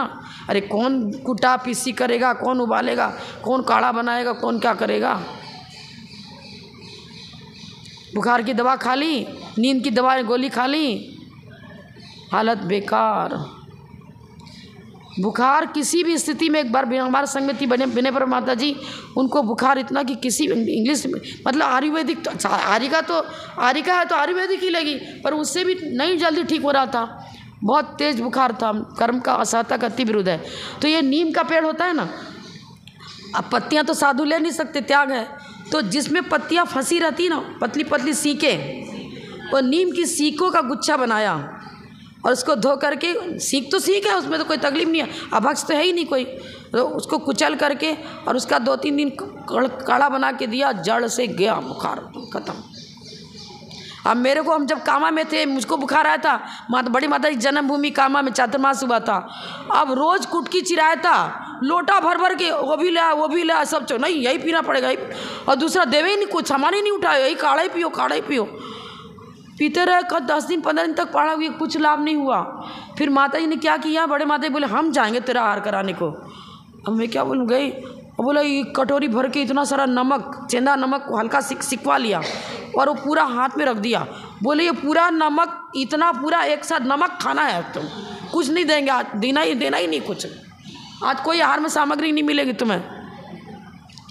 अरे कौन कुटा पीसी करेगा, कौन उबालेगा, कौन काढ़ा बनाएगा, कौन क्या करेगा? बुखार की दवा खा ली, नींद की दवा गोली खा ली, हालत बेकार। बुखार किसी भी स्थिति में, एक बार हमारे संग में थी विनय पर माता जी, उनको बुखार इतना कि किसी इंग्लिश मतलब आयुर्वेदिक, आरिका है तो आयुर्वेदिक ही लगी, पर उससे भी नहीं जल्दी ठीक हो रहा था, बहुत तेज बुखार था। कर्म का असहता का अति विरुद्ध है। तो ये नीम का पेड़ होता है ना, अब पत्तियां तो साधु ले नहीं सकते, त्याग है, तो जिसमें पत्तियां फंसी रहती ना, पतली पतली सीकें, और नीम की सीकों का गुच्छा बनाया और उसको धो करके, सीख तो सीख है, उसमें तो कोई तकलीफ नहीं है, अभक्ष तो है ही नहीं कोई, तो उसको कुचल करके और उसका 2-3 दिन काढ़ा बना के दिया, जड़ से गया बुखार खत्म। अब मेरे को, हम जब कामा में थे, मुझको बुखार आया था, बड़ी माता की जन्मभूमि कामा में चातुर्मास हुआ था, अब रोज़ कुटकी चिराया था, लोटा भर भर के, वो भी ले सब चो नहीं, यही पीना पड़ेगा, और दूसरा देवे ही नहीं, कुछ सामान ही नहीं उठाया, यही काढ़ा ही पियो। पीते रहे, 10 दिन 15 दिन तक पड़ा हुआ, कुछ लाभ नहीं हुआ। फिर माता जी ने क्या किया, बड़े माता जी बोले हम जाएंगे तेरा आहार कराने को। अब मैं क्या बोलूँ, गई, और बोला ये कटोरी भर के इतना सारा नमक, चेंदा नमक हल्का सिकवा लिया और वो पूरा हाथ में रख दिया। बोले ये पूरा नमक, इतना पूरा एक साथ नमक खाना है, तुम कुछ नहीं देंगे आज, देना ही नहीं कुछ, आज कोई आहार में सामग्री नहीं मिलेगी तुम्हें।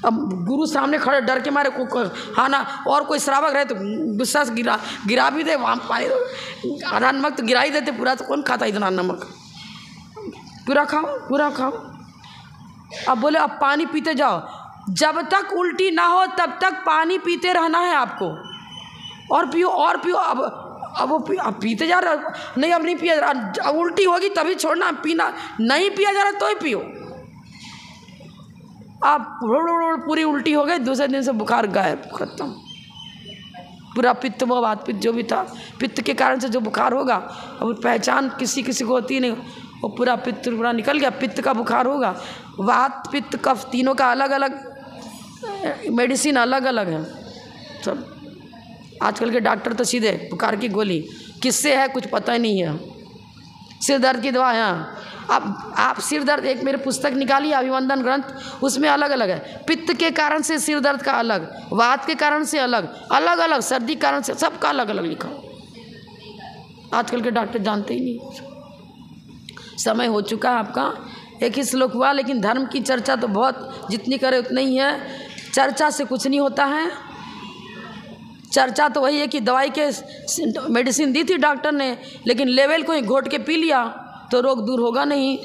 अब गुरु सामने खड़े, डर के मारे हाँ ना, और कोई श्रावक रहे तो गुस्सा से गिरा भी दे, वहाँ पानी आधा नमक तो गिरा ही देते, पूरा तो कौन खाता इतना नमक, पूरा खाओ। अब बोले अब पानी पीते जाओ, जब तक उल्टी ना हो तब तक पानी पीते रहना है आपको, और पियो। अब वो पीते जा रहे, नहीं अब नहीं पिया जा रहा, अब उल्टी होगी तभी छोड़ना, पीना नहीं पिया जा रहा तो ही पियो। आप पूरी उल्टी हो गई, दूसरे दिन से बुखार गायब, खत्म, पूरा पित्त व वात पित्त जो भी था, पित्त के कारण से जो बुखार होगा, अब पहचान किसी को होती नहीं, वो पूरा पित्त पूरा निकल गया, पित्त का बुखार होगा। वात पित्त कफ तीनों का अलग अलग मेडिसिन अलग अलग है सब। आजकल के डॉक्टर तो सीधे बुखार की गोली, किससे है कुछ पता ही नहीं है, सिर दर्द की दवा है, अब आप सिर दर्द, एक मेरे पुस्तक निकाली अभिवंदन ग्रंथ, उसमें अलग अलग है। पित्त के कारण से सिर दर्द का अलग, वात के कारण से अलग, अलग अलग, सर्दी के कारण से, सबका अलग अलग लिखा। आजकल के डॉक्टर जानते ही नहीं। समय हो चुका है आपका, एक ही श्लोक हुआ, लेकिन धर्म की चर्चा तो बहुत, जितनी करे उतना ही है। चर्चा से कुछ नहीं होता है। चर्चा तो वही है कि दवाई के मेडिसिन दी थी डॉक्टर ने, लेकिन लेवल को ही घोट के पी लिया तो रोग दूर होगा नहीं।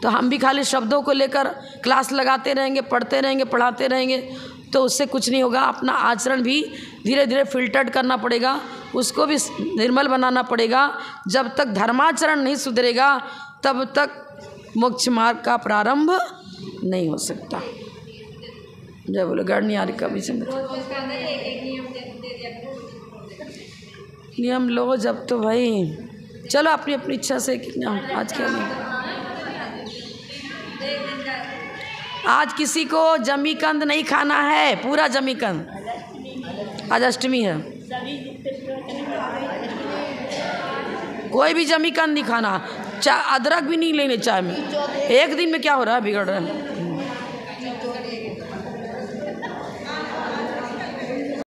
तो हम भी खाली शब्दों को लेकर क्लास लगाते रहेंगे, पढ़ते रहेंगे, पढ़ाते रहेंगे, तो उससे कुछ नहीं होगा। अपना आचरण भी धीरे धीरे फिल्टर्ड करना पड़ेगा, उसको भी निर्मल बनाना पड़ेगा। जब तक धर्माचरण नहीं सुधरेगा तब तक मोक्ष मार्ग का प्रारंभ नहीं हो सकता। जय बोलो गणनियारी का विषय में नियम लो जब, तो भाई चलो अपनी अपनी इच्छा से कितना आज क्या नहीं। आज किसी को जमीकंद नहीं खाना है, पूरा जमीकंद, आज अष्टमी है, कोई भी जमीकंद नहीं खाना, अदरक भी नहीं लेने चाय में। एक दिन में क्या हो रहा है, बिगड़ रहा है।